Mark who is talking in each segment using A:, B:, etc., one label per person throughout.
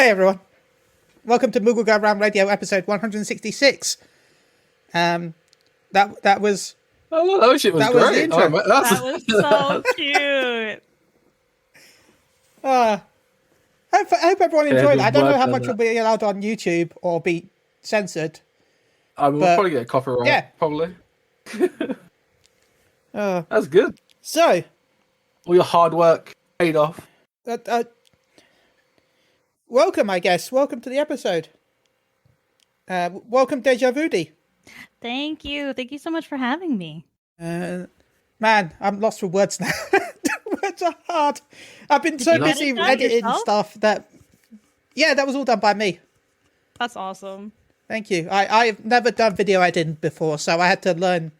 A: Hey everyone, welcome to Moogle Go Around Radio episode 166. That was
B: Oh, shit was
A: that
B: great.
A: was the intro.
C: That was so cute.
A: I hope everyone
B: Yeah,
A: enjoyed it.
B: good
A: I don't know
B: work
A: how
B: on
A: much
B: that.
A: will be allowed on YouTube or be censored.
B: We'll
A: but-
B: probably get a copyright.
A: yeah.
B: Probably. That's good.
A: So,
B: All your hard work paid off.
A: welcome, I guess. Welcome to the episode. Welcome, Dejavudea.
C: Thank you. Thank you so much for having me.
A: Man, I'm lost for words now. Words are hard. I've been so
C: you edit
A: busy
C: that
A: editing
C: yourself?
A: stuff that... Yeah, that was all done by me.
C: That's awesome.
A: Thank you. I've never done video editing before, so I had to learn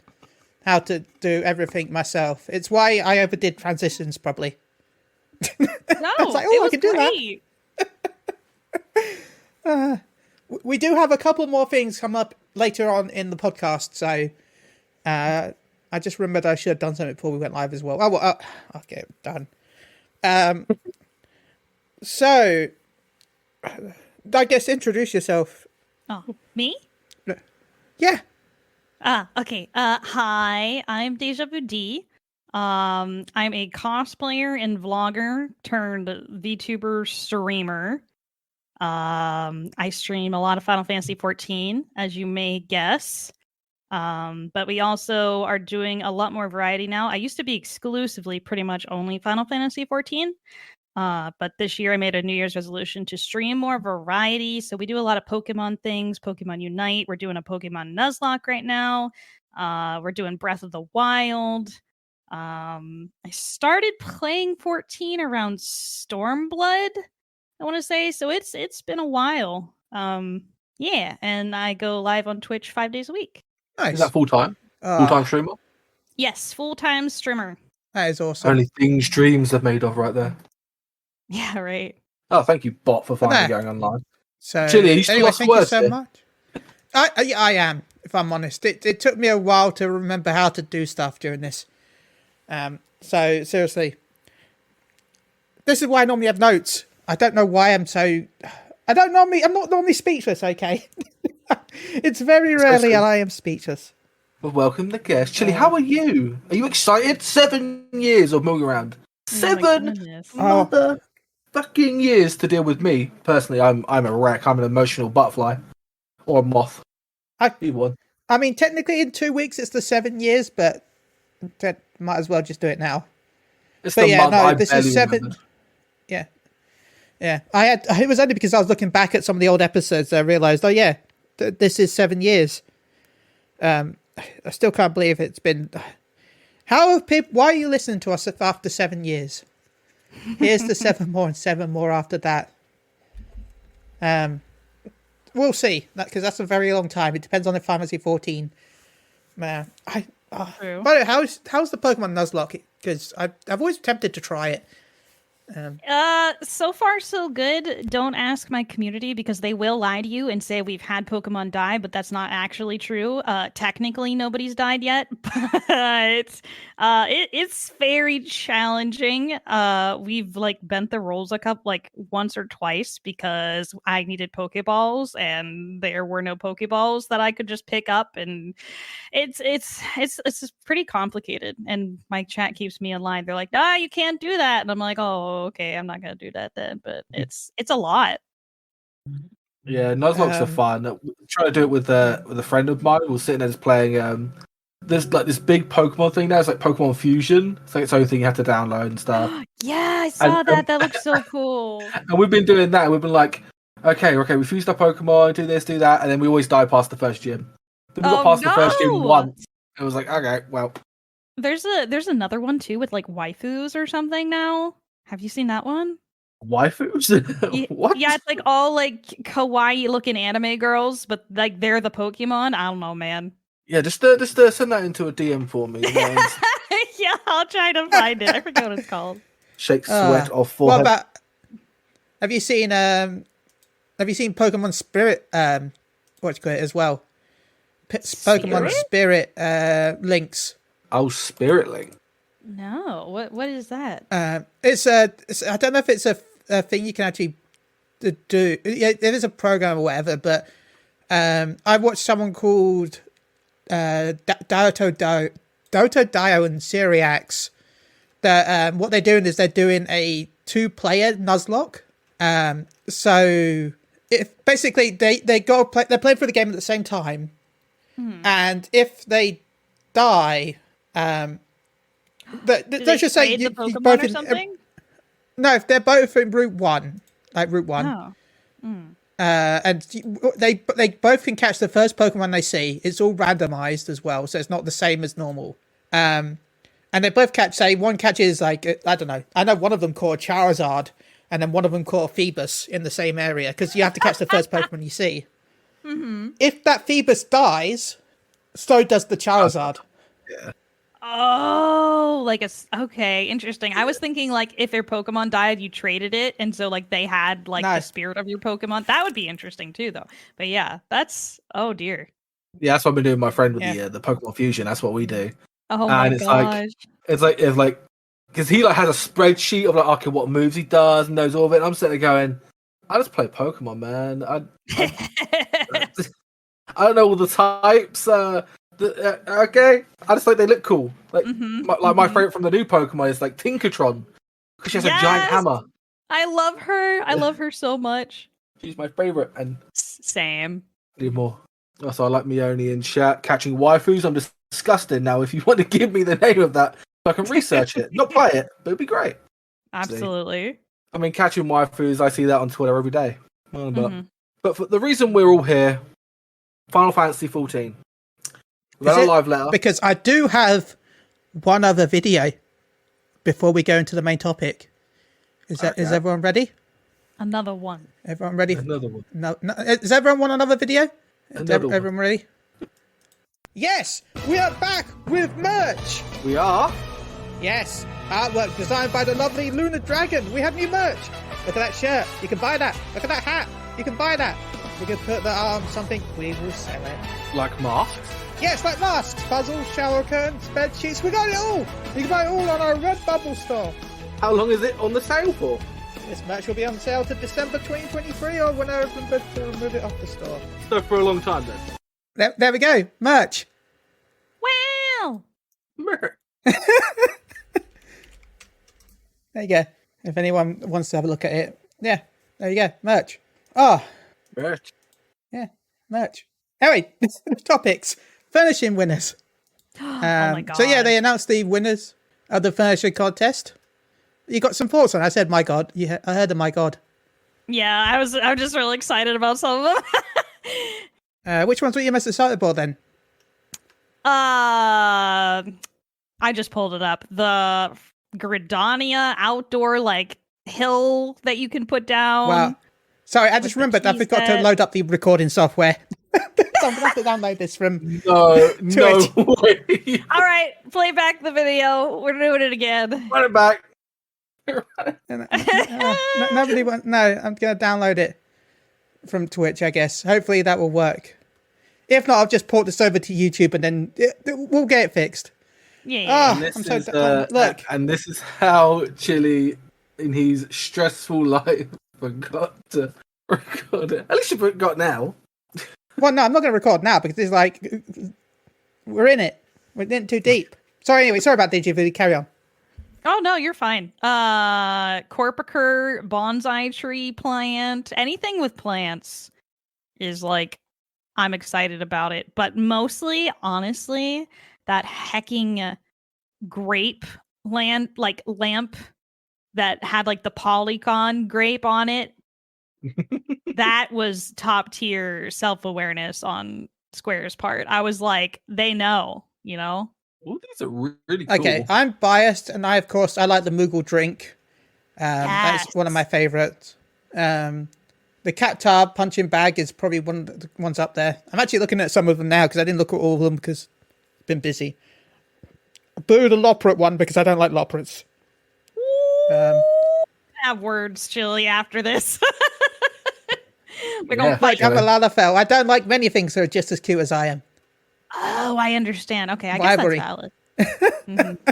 A: how to do everything myself. It's why I overdid transitions, probably.
C: No,
A: was like,
C: it
A: I
C: was
A: can do that.
C: great.
A: We do have a couple more things come up later on in the podcast, so I just remembered I should have done something before we went live as well. Okay, done. So, I guess introduce yourself.
C: Oh, me?
A: Yeah.
C: Okay. Hi, I'm Dejavudea. I'm a cosplayer and vlogger turned VTuber streamer. I stream a lot of Final Fantasy 14, as you may guess. But we also are doing a lot more variety now. I used to be exclusively pretty much only Final Fantasy 14. But this year I made a New Year's resolution to stream more variety. So we do a lot of Pokemon things, Pokemon Unite. We're doing a Pokemon Nuzlocke right now. We're doing Breath of the Wild. I started playing 14 around Stormblood, I want to say. So it's been a while. Yeah, and I go live on Twitch 5 days a week.
A: Nice.
B: Is that full time? Full time streamer?
C: Yes, full-time streamer.
A: That is awesome.
B: Only things dreams are made of right there.
C: Yeah, right.
B: Oh, thank you, bot, for finally
A: Nah.
B: going online.
A: So,
B: Chili, are you still
A: anyway,
B: lost
A: thank you
B: words
A: so
B: here?
A: much. I am, if I'm honest. It took me a while to remember how to do stuff during this. So seriously, this is why I normally have notes. I don't know why I'm not normally speechless. Okay, it's very rarely
B: true.
A: I am speechless.
B: Well, welcome the guest. Chili, how are you? Are you excited? 7 years of moving around.
C: Oh my
B: 7
C: goodness.
B: motherfucking years to deal with me. Personally, I'm a wreck. I'm an emotional butterfly. Or a moth. Either one.
A: I mean, technically, in 2 weeks it's the 7 years, but might as well just do it now.
B: It's
A: But
B: the
A: yeah,
B: month
A: no,
B: I
A: this
B: barely
A: is 7.
B: remembered.
A: Yeah. It was only because I was looking back at some of the old episodes that I realised, oh yeah, this is 7 years. I still can't believe it's been. How have people? Why are you listening to us after 7 years? Here's the 7 more and 7 more after that. We'll see, because that's a very long time. It depends on the Fantasy 14. Man,
C: True.
A: But how's the Pokemon Nuzlocke? Because I've always tempted to try it.
C: So far so good. Don't ask my community because they will lie to you and say we've had Pokemon die, but that's not actually true. Technically nobody's died yet, but it's very challenging. We've bent the rules once or twice because I needed Pokeballs and there were no Pokeballs that I could just pick up, and it's pretty complicated. And my chat keeps me in line. They're like, you can't do that, and I'm like, oh, okay, I'm not gonna do that then. But it's a lot.
B: Yeah, Nuzlocke's are fun. Trying to do it with a friend of mine. We're sitting there just playing. There's this big Pokemon thing now. It's like Pokemon Fusion. It's like its own thing you have to download and stuff.
C: Yeah, I saw that. That looks so cool.
B: And we've been doing that. We've been like, okay, we fused our Pokemon, do this, do that, and then we always die past the first gym. Then we got past the first gym once. It was like, okay, well.
C: There's another one too with waifus or something now. Have you seen that one?
B: Waifus? What?
C: Yeah, it's all kawaii looking anime girls, but they're the Pokemon. I don't know, man.
B: Yeah, just send that into a DM for me.
C: Yeah, I'll try to find it. I forget what it's called.
B: Shake sweat off
A: What
B: forehead.
A: about? Have you seen Pokemon Spirit? What you call it as well? Pokemon Spirit links.
B: Oh, Spirit Link.
C: No, what is that?
A: It's I don't know if it's a thing you can actually to do. Yeah, there is a program or whatever, but I watched someone called Doto Dio and Syriax. That what they're doing is they're doing a 2-player Nuzlocke. So if basically they go play, they're playing for the game at the same time, and if they die, let's just say
C: the
A: you
C: Pokemon
A: both
C: or something.
A: No, if they're both in Route 1, like Route 1.
C: Oh.
A: And they both can catch the first Pokemon they see. It's all randomized as well, so it's not the same as normal. And they both catch, say, one catches, like, I don't know. I know one of them caught Charizard, and then one of them caught Phoebus in the same area, because you have to catch the first Pokemon you see. Mm-hmm. If that Phoebus dies, so does the Charizard.
B: Yeah.
C: Oh, okay, interesting. I was thinking like if their Pokemon died, you traded it, and so like they had like the spirit of your Pokemon. That would be interesting too, though. But yeah, oh dear.
B: Yeah, that's what I've been doing with my friend with the Pokemon Fusion. That's what we do.
C: Oh my gosh.
B: It's like because he like has a spreadsheet of like okay what moves he does and knows all of it. And I'm sitting there going, I just play Pokemon, man. I don't know all the types. Okay, I just like they look cool. Like my favorite from the new Pokemon is like Tinkertron because she has a giant hammer.
C: I love her. I love her so much.
B: She's my favorite. And
C: same.
B: Need more. Also, I like Mione and chat catching waifus. I'm disgusted now. If you want to give me the name of that, so I can research it, not play it, but it'd be great.
C: Absolutely.
B: I mean, catching waifus. I see that on Twitter every day. But for the reason we're all here, Final Fantasy 14. A live letter.
A: Because I do have one other video before we go into the main topic. Is everyone ready?
C: Another one.
A: Everyone ready?
B: Another one.
A: No. Does everyone want another video?
B: Everyone
A: ready? Yes, we are back with merch.
B: We are.
A: Yes, artwork designed by the lovely Lunar Dragon. We have new merch. Look at that shirt. You can buy that. Look at that hat. You can buy that. We can put that on something. We will sell it.
B: Like masks.
A: Yes, like masks, puzzles, shower curtains, bed sheets. We got it all. You can buy it all on our Redbubble store.
B: How long is it on the sale for?
A: This merch will be on sale to December 2023 or whenever we remove it off the store.
B: So for a long time then.
A: There we go. Merch.
C: Wow.
B: Merch.
A: There you go. If anyone wants to have a look at it. Yeah, there you go. Merch. Oh.
B: Merch.
A: Yeah, merch. Anyway, topics. Furnishing winners.
C: Oh my god.
A: So yeah, they announced the winners of the furnishing contest. You got some thoughts on it? I said, my god. I heard of my god.
C: Yeah, I'm just really excited about some of
A: them. Which ones were you most excited about then?
C: I just pulled it up. The Gridania outdoor like hill that you can put down.
A: Wow. Sorry, I just remembered I forgot to load up the recording software. So I'm going to have to download this from
B: No way.
C: All right, play back the video. We're doing it again.
B: Run it back.
A: Nobody wants. No, I'm going to download it from Twitch, I guess. Hopefully that will work. If not, I'll just port this over to YouTube and then we'll get it fixed.
C: Yeah.
A: Oh, I'm so look.
B: And this is how Chili, in his stressful life, forgot to record it. At least you forgot now.
A: Well, no, I'm not going to record now because it's like we're in it. We're in too deep. Sorry about Dejavudea. Carry on.
C: Oh no, you're fine. Corpacur, bonsai tree plant, anything with plants is like I'm excited about it. But mostly, honestly, that hecking grape lamp that had like the polygon grape on it. That was top tier self-awareness on Square's part. I was like, they know, you know?
B: All these are really cool.
A: Okay, I'm biased, and I like the Moogle drink.
C: Yes.
A: That's one of my favorites. The Cactar punching bag is probably one of the ones up there. I'm actually looking at some of them now because I didn't look at all of them because I've been busy. Boo the Loperate one because I don't like Loperates.
C: Have words, Chili, after this. We're
B: Yeah.
C: gonna fight.
A: I'm a Lalafell. I don't like many things that are just as cute as I am.
C: Oh, I understand. Okay, I
A: Rivalry.
C: guess that's valid.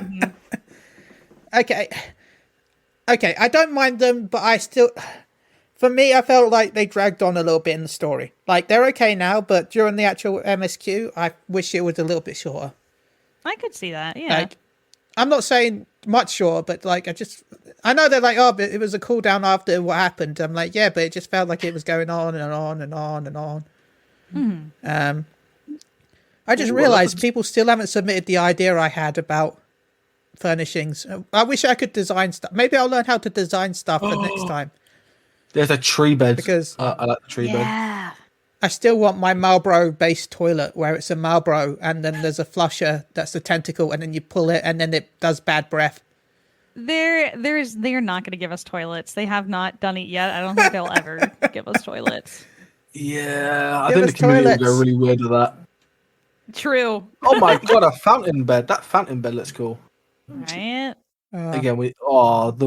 A: Okay, I don't mind them, but I still... For me, I felt like they dragged on a little bit in the story. Like, they're okay now, but during the actual MSQ, I wish it was a little bit shorter.
C: I could see that, yeah.
A: Like, I'm not saying much shorter, but like, I know they're like, oh, but it was a cooldown after what happened. I'm like, yeah, but it just felt like it was going on and on and on and on.
C: Mm-hmm.
A: I just realized people still haven't submitted the idea I had about furnishings. I wish I could design stuff. Maybe I'll learn how to design stuff for next time.
B: There's a tree bed.
A: Because
B: I like the tree bed.
C: Yeah.
A: I still want my Marlboro-based toilet where it's a Marlboro and then there's a flusher that's a tentacle and then you pull it and then it does bad breath.
C: They're not going to give us toilets. They have not done it yet. I don't think they'll ever give us toilets.
B: Yeah, I
A: Give
B: think
A: us
B: the community
A: toilets.
B: will go really weird with that.
C: True.
B: Oh my god, a fountain bed. That fountain bed looks cool.
C: Right?
B: Again, the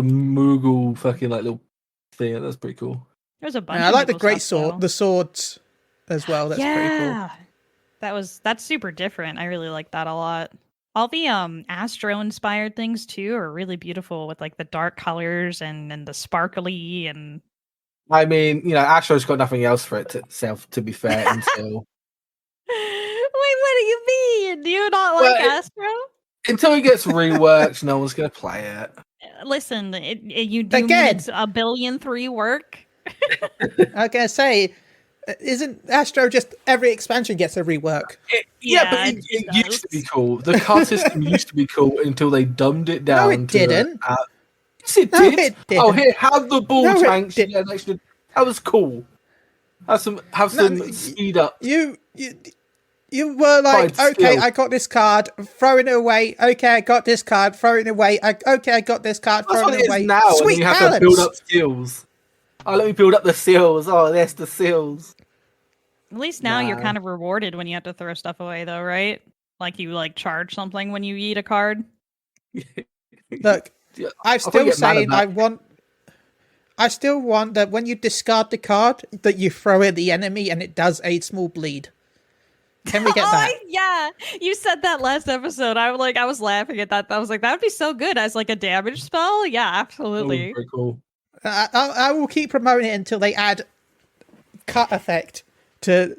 B: Moogle fucking like little thing. That's pretty cool.
C: There's a bunch.
A: I
C: of
A: like the
C: Moogle
A: great
C: stuff,
A: sword,
C: though.
A: the swords as well. That's pretty cool.
C: That's super different. I really like that a lot. All the Astro inspired things too are really beautiful with like the dark colors and the sparkly and
B: I mean, Astro's got nothing else for itself, to be fair, until
C: Wait, what do you mean? Do you not like Astro?
B: until it gets reworked, no one's gonna play it.
C: Listen, you do
A: Again.
C: need a billion rework.
A: I was gonna say, isn't Astro just every expansion gets a rework?
B: But
C: it
B: it used to be cool. The card system used to be cool until they dumbed it down.
A: No, it didn't.
B: Yes, it
A: No,
B: did.
A: it didn't.
B: Oh, here, have the ball
A: No, it
B: tanks.
A: didn't.
B: Yeah, that was cool. Have some speed up.
A: You were like,
B: Pride
A: okay,
B: skill.
A: I got this card, throwing it away. Okay, I got this card, throwing it away. Okay, I got this card,
B: That's
A: throwing
B: what
A: it
B: it
A: away.
B: is now. And
A: Sweet
B: you have
A: balance.
B: to build up skills. Oh, let me build up the seals. Oh, there's the seals.
C: At least now you're
B: Nah.
C: kind of rewarded when you have to throw stuff away, though, right? Like you charge something when you eat a card.
A: Look,
B: Yeah,
A: I'm
B: I
A: still
B: get mad at
A: saying
B: that.
A: I still want that when you discard the card, that you throw it at the enemy and it does a small bleed. Can we get that?
C: Yeah, you said that last episode. I was laughing at that. I was like, that would be so good as like a damage spell. Yeah,
B: That was
C: absolutely.
B: very cool.
A: I will keep promoting it until they add cut effect to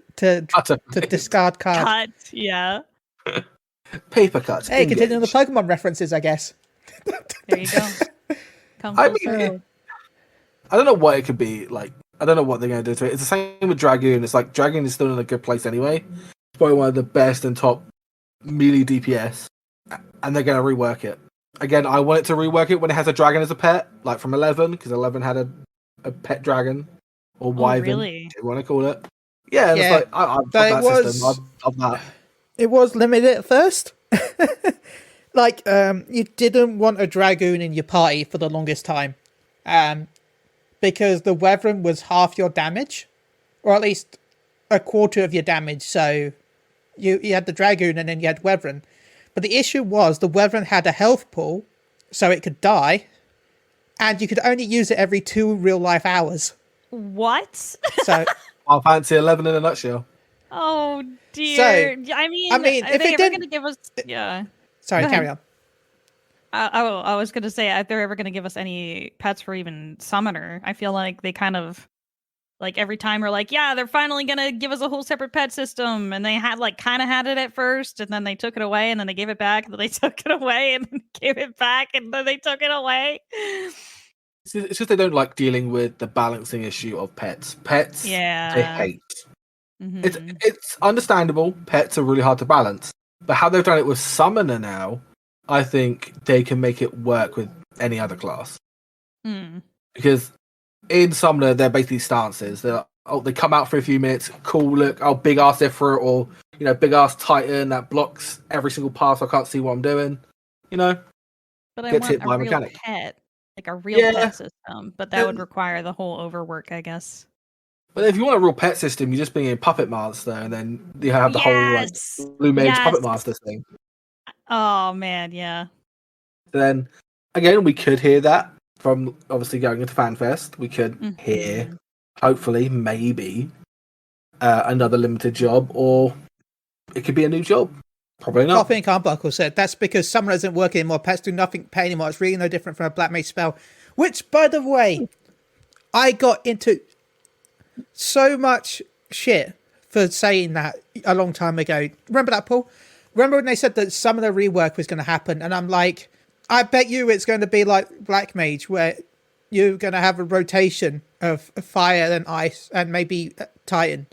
A: discard card.
C: Cut. Yeah.
B: Paper cuts.
A: Hey, continuing the
B: engage.
A: Pokemon references, I guess.
C: There you go. Come
B: I
C: full
B: mean,
C: circle.
B: I don't know what it could be like. I don't know what they're going to do to it. It's the same with Dragoon. It's like Dragoon is still in a good place anyway. It's probably one of the best and top melee DPS, and they're going to rework it. Again, I want it to rework it when it has a dragon as a pet, like from 11, because 11 had a pet dragon or wyvern,
C: really?
B: if you want to call it. Yeah,
A: Yeah.
B: it's like I love
A: So it
B: that
A: was-
B: system. I love that.
A: It was limited at first. Like, you didn't want a Dragoon in your party for the longest time. Because the Wyvern was half your damage. Or at least a quarter of your damage. So you had the Dragoon and then you had Wyvern. But the issue was the Wyvern had a health pool, so it could die. And you could only use it every 2 real life hours.
C: What?
A: So
B: I fancy 11 in a nutshell.
C: Oh dear. I mean,
A: if
C: are they
A: it
C: ever
A: didn't-
C: going to give us? Yeah.
A: sorry,
C: Go
A: carry
C: ahead.
A: on.
C: I was going to say, if they're ever going to give us any pets for even Summoner, I feel like they kind of, like every time we're like, yeah, they're finally going to give us a whole separate pet system. And they had kind of had it at first, and then they took it away, and then they gave it back, and then they took it away, and then gave it back, and then they took it away.
B: It's just they don't like dealing with the balancing issue of pets. Pets,
C: Yeah.
B: they hate.
C: Mhm.
B: It's understandable. Pets are really hard to balance, but how they've done it with Summoner now, I think they can make it work with any other class.
C: Mm.
B: Because in Summoner, they're basically stances. They come out for a few minutes. Cool, look, big ass Ifrit, or big ass Titan that blocks every single pass. I can't see what I'm doing.
C: But I
B: Gets
C: want
B: hit
C: a
B: by a
C: real
B: mechanic.
C: pet, like a real
B: Yeah.
C: pet system. But that would
B: And-
C: require the whole overwork, I guess.
B: But if you want a real pet system, you just bring in Puppet Master, and then you have the whole
C: Yes!
B: Blue Mage
C: Yes!
B: Puppet Master thing.
C: Oh man, yeah.
B: Then again, we could hear that from obviously going into FanFest. We could
C: Mhm.
B: hear, hopefully, maybe another limited job, or it could be a new job. Probably not.
A: Coffee and Carbuckle said that's because Summoner isn't working anymore. Pets do nothing pay anymore. It's really no different from a Black Mage spell. Which, by the way, I got into so much shit for saying that a long time ago. Remember that, Paul? Remember when they said that some of the rework was going to happen? And I'm like, I bet you it's going to be like Black Mage, where you're going to have a rotation of fire and ice and maybe Titan.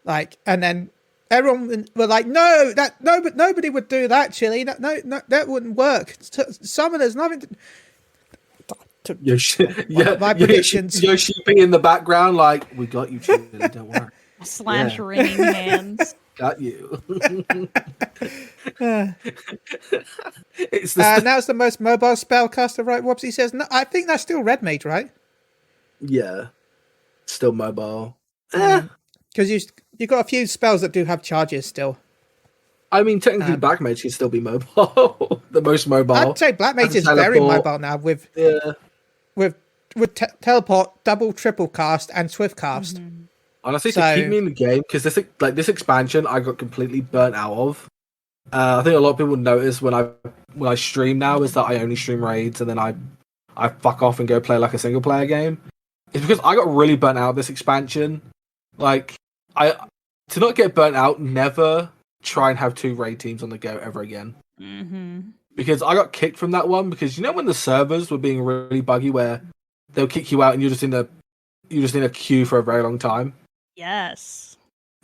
A: Like, and then everyone were like, no, but nobody would do that, Chili. No, that wouldn't work. Summoners, nothing to my predictions.
B: Yoshi in the background, like, we got you, Chili, don't worry.
C: Slash ringing hands.
B: Got you.
A: Now it's the most mobile spellcaster, right? Whoopsie says. No, I think that's still Red Mage, right?
B: Yeah, still mobile.
A: Because you got a few spells that do have charges still.
B: I mean, technically, Black Mage can still be mobile. The most mobile.
A: I'd say Black Mage is very mobile now with teleport, double, triple cast, and swift cast.
C: Mm-hmm.
B: Honestly, to keep me in the game, because this expansion I got completely burnt out of. I think a lot of people notice when I stream now is that I only stream raids and then I fuck off and go play like a single player game. It's because I got really burnt out of this expansion. Like, to not get burnt out, never try and have 2 raid teams on the go ever again.
C: Mm-hmm.
B: Because I got kicked from that one because when the servers were being really buggy where they'll kick you out and you're just in a queue for a very long time.
C: Yes.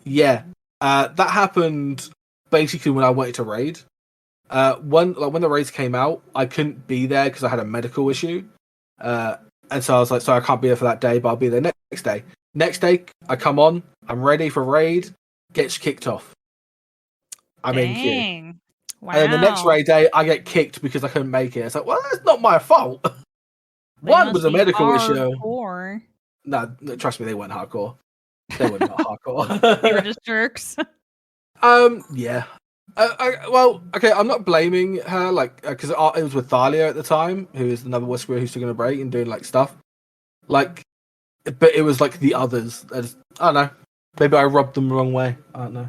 B: Yeah. That happened basically when I wanted to raid. When the raids came out, I couldn't be there because I had a medical issue. And so I was like, so I can't be there for that day, but I'll be there next day. Next day, I come on, I'm ready for raid, gets kicked off. I'm in queue.
C: Wow.
B: And then the next raid day, I get kicked because I couldn't make it. It's like, well, that's not my fault. One was a medical issue. No, trust me, they weren't hardcore. They were not hardcore.
C: They were just jerks.
B: Yeah. Well, okay, I'm not blaming her, like, because it was with Thalia at the time, who is another Whisperer who's taking a break and doing, like, stuff. Like, but it was, like, the others. I don't know. Maybe I rubbed them the wrong way. I don't know.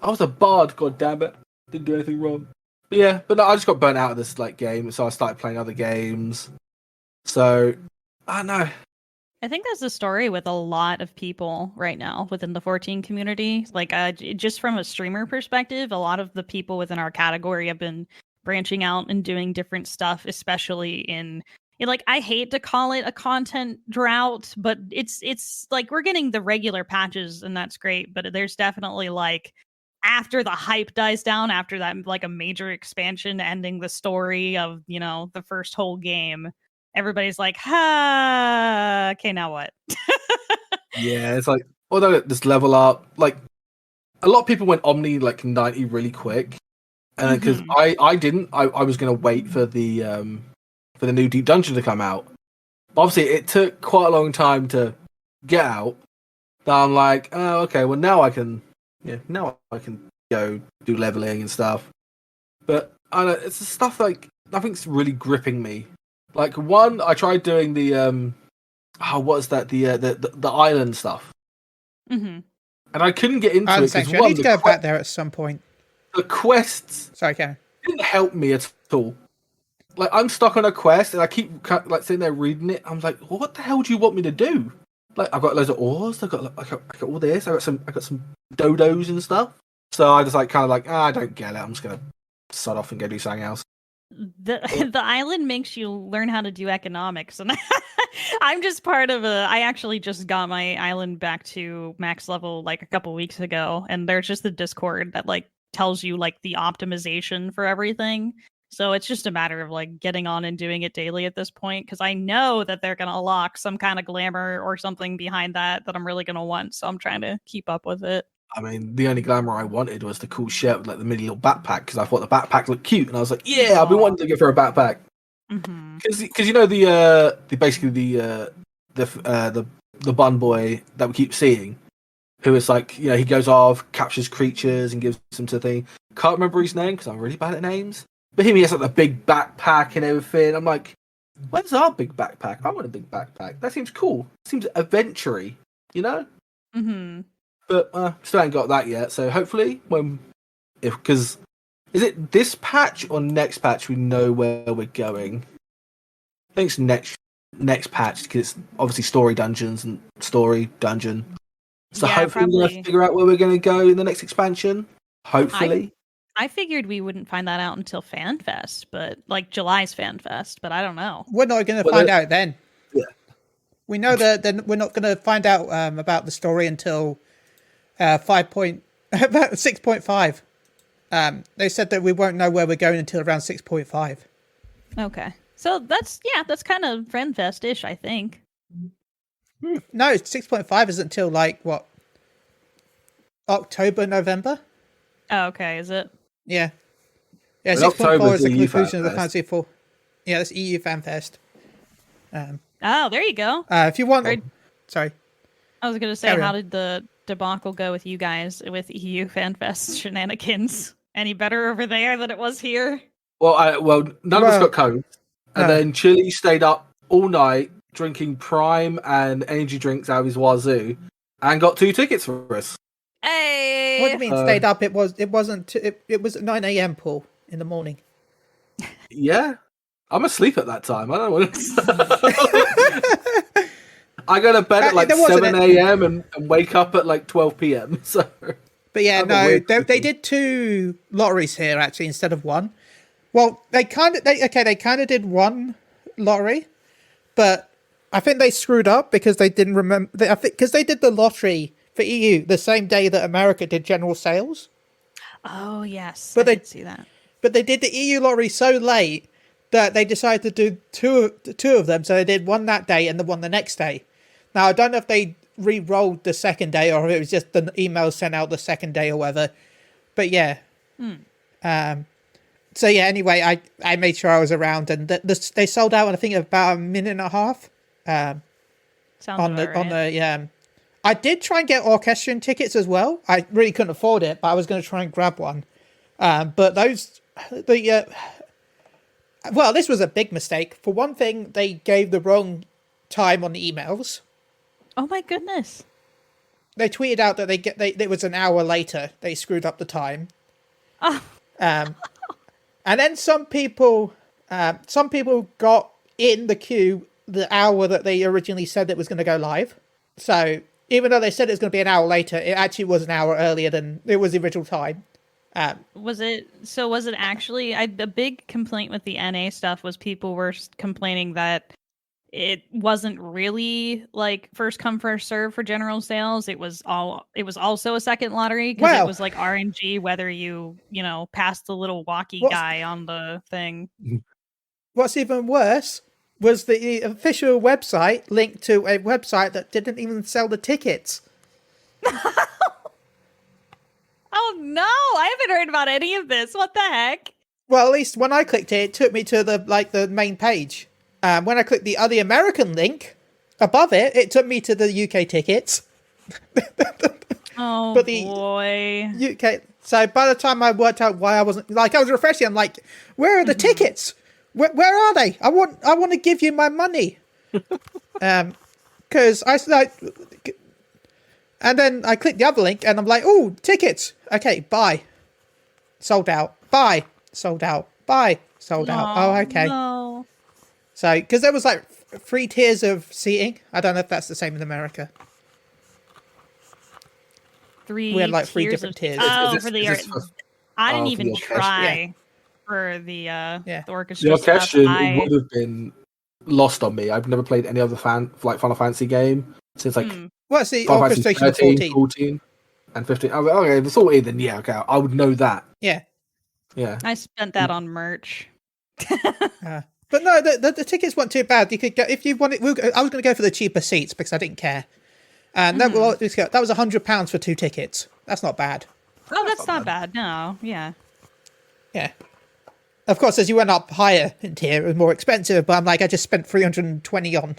B: I was a bard, god damn it. Didn't do anything wrong. But yeah, but no, I just got burnt out of this, like, game, so I started playing other games. So, I don't know.
C: I think that's the story with a lot of people right now within the 14 community. Like, just from a streamer perspective, a lot of the people within our category have been branching out and doing different stuff, especially in like, I hate to call it a content drought, but it's like we're getting the regular patches and that's great. But there's definitely, like, after the hype dies down, after that, like, a major expansion ending the story of, the first whole game, everybody's like, okay, now what?
B: Yeah, it's like, although this level up, like, a lot of people went Omni, like, 90 really quick. And because I didn't, I was going to wait for the new Deep Dungeon to come out. But obviously, it took quite a long time to get out. So I'm like, oh, okay, well, now I can go do leveling and stuff. But I don't know, it's the stuff, like, nothing's really gripping me. Like, one, I tried doing the what's that? The island stuff.
C: Mm-hmm.
B: And I couldn't get into it.
A: I need to go back there at some point.
B: The quests didn't help me at all. Like, I'm stuck on a quest and I keep like sitting there reading it. I'm like, well, what the hell do you want me to do? Like, I've got loads of ores. I got all this. I got some dodos and stuff. So I just I don't get it. I'm just gonna sod off and go do something else.
C: The island makes you learn how to do economics, and I'm just part of I actually just got my island back to max level like a couple weeks ago, and there's just the Discord that like tells you like the optimization for everything. So it's just a matter of like getting on and doing it daily at this point, because I know that they're gonna lock some kind of glamour or something behind that I'm really gonna want. So I'm trying to keep up with it.
B: I mean, the only glamour I wanted was the cool shirt with like the mini little backpack, because I thought the backpack looked cute, and I was like, "Yeah, I've been wanting to get for a backpack." Because the bun boy that we keep seeing, who is like, he goes off, captures creatures, and gives them to the thing. Can't remember his name because I'm really bad at names. But he has like the big backpack and everything. I'm like, where's our big backpack? I want a big backpack. That seems cool. Seems adventure-y, But still ain't got that yet. So hopefully, because is it this patch or next patch we know where we're going? I think it's next next patch because it's obviously story dungeons and story dungeon. So
C: Yeah,
B: hopefully we're
C: probably.
B: gonna figure out where we're gonna go in the next expansion. Hopefully.
C: I figured we wouldn't find that out until FanFest, but like July's FanFest, but I don't know.
A: We're not going to
B: Well,
A: find out then.
B: Yeah.
A: We know that then we're not going to find out about the story until 6.5. They said that we won't know where we're going until around 6.5.
C: Okay. So that's kind of FanFest-ish, I think.
A: No, 6.5 isn't until like what? October, November?
C: Oh, okay, is it?
A: Yeah. Yeah,
B: Well,
A: 6.4 is the
B: October's EU
A: conclusion of the
B: FanFest.
A: Fantasy 4. Yeah, that's EU FanFest.
C: Oh, there you go.
A: If you want...
C: Right.
A: Sorry.
C: I was gonna say,
A: Carry
C: how
A: on.
C: did the debacle go with you guys with EU FanFest shenanigans? Any better over there than it was here?
B: Well, none of us
A: Well,
B: got codes, and
A: no.
B: then Chili stayed up all night drinking Prime and energy drinks out of his wazoo, and got 2 tickets for us.
C: Hey!
A: What do you mean stayed up? It wasn't... It was at 9 a.m., Paul, in the morning.
B: Yeah, I'm asleep at that time. I don't want to. I go to bed at like
A: there wasn't
B: 7 a.m. and wake up at like 12 p.m. So,
A: But yeah,
B: I'm a
A: no,
B: weird
A: they
B: person.
A: did 2 lotteries here actually instead of 1. Well, they kind of did 1 lottery, but I think they screwed up because they didn't remember. I think because they did the lottery for EU the same day that America did general sales,
C: Oh yes,
A: But
C: I
A: they-
C: did see that.
A: but they did the EU lottery so late that they decided to do two of them. So they did one that day and the one the next day. Now I don't know if they re-rolled the second day or if it was just the email sent out the second day or whatever. But yeah. So yeah. Anyway, I made sure I was around, and they sold out in I think about a minute and a half.
C: Sounds
A: On
C: about right.
A: the I did try and get orchestrion tickets as well. I really couldn't afford it, but I was going to try and grab one. But this was a big mistake. For one thing, they gave the wrong time on the emails.
C: Oh my goodness.
A: They tweeted out that it was an hour later. They screwed up the time.
C: Oh.
A: And then some people got in the queue the hour that they originally said it was going to go live. So even though they said it was going to be an hour later, it actually was an hour earlier than it was the original time.
C: Was it actually the big complaint with the NA stuff was people were complaining that it wasn't really like first come first serve for general sales. It was also a second lottery because it was like RNG whether you passed the little walkie guy on the thing.
A: What's even worse was the official website linked to a website that didn't even sell the tickets.
C: Oh no, I haven't heard about any of this. What the heck?
A: Well, at least when I clicked it took me to the main page. When I clicked the other American link above it, it took me to the UK tickets.
C: Oh
A: But the
C: boy.
A: UK. So by the time I worked out why I wasn't I was refreshing, I'm like, where are the tickets? Where are they? I want to give you my money. Because I and then I clicked the other link and I'm like, oh, tickets. Okay, buy. Sold out. Buy. Sold out. Buy. Sold out. Oh, okay.
C: No.
A: So, because there was like 3 tiers of seating. I don't know if that's the same in America.
C: 3
A: We had like 3
C: tiers
A: different
C: of-
A: tiers.
C: Oh,
B: Is
C: for
B: this-
C: the
B: is this for-
C: I didn't
B: for
C: even
B: the orchestra?
C: try for the orchestra
B: The
C: stuff.
B: orchestration would have been lost on me. I've never played any other Final Fantasy game since like
A: What's the
B: Final Fantasy
A: orchestration of
B: 13,
A: 14?
B: 14, and 15. Oh, okay, if it's all in, then yeah, okay, I would know that.
A: Yeah.
B: Yeah.
C: I spent that on merch.
A: But no, the tickets weren't too bad. You could go if you wanted. I was going to go for the cheaper seats because I didn't care, and that was £100 for 2 tickets. That's not bad.
C: Oh, that's not bad. No, yeah.
A: Yeah. Of course, as you went up higher in tier, it was more expensive. But I'm like, I just spent 320 on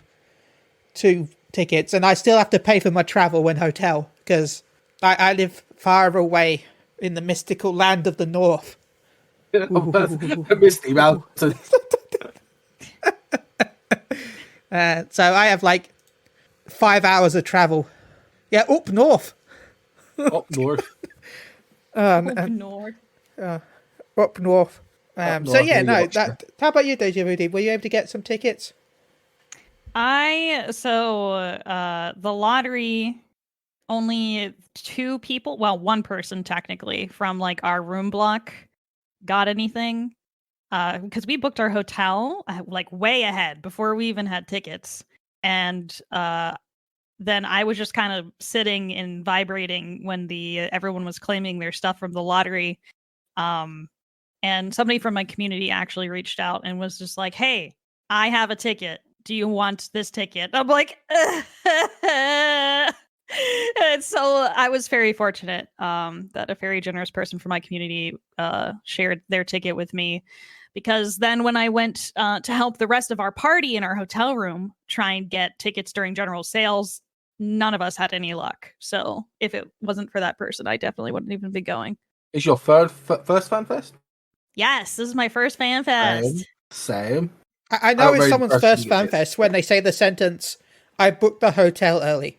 A: 2 tickets, and I still have to pay for my travel and hotel because I live far away in the mystical land of the north.
B: Misty Mountain.
A: So I have like 5 hours of travel. Yeah, up north.
B: Up north.
C: North.
A: Up north.
B: Up
A: So
B: north
A: yeah,
B: in
A: no.
B: Yorkshire.
A: How about you, Dejavudea? Were you able to get some tickets?
C: The lottery, only 2 people, well, 1 person technically from like our room block got anything. Because we booked our hotel like way ahead before we even had tickets. And then I was just kind of sitting and vibrating when everyone was claiming their stuff from the lottery. And somebody from my community actually reached out and was just like, "Hey, I have a ticket. Do you want this ticket?" I'm like, and so I was very fortunate that a very generous person from my community shared their ticket with me. Because then when I went to help the rest of our party in our hotel room try and get tickets during general sales, none of us had any luck. So if it wasn't for that person, I definitely wouldn't even be going.
B: Is your first fan fest?
C: Yes, this is my first fan fest.
B: Same.
A: I know it's someone's first fan fest when they say the sentence, "I booked the hotel early."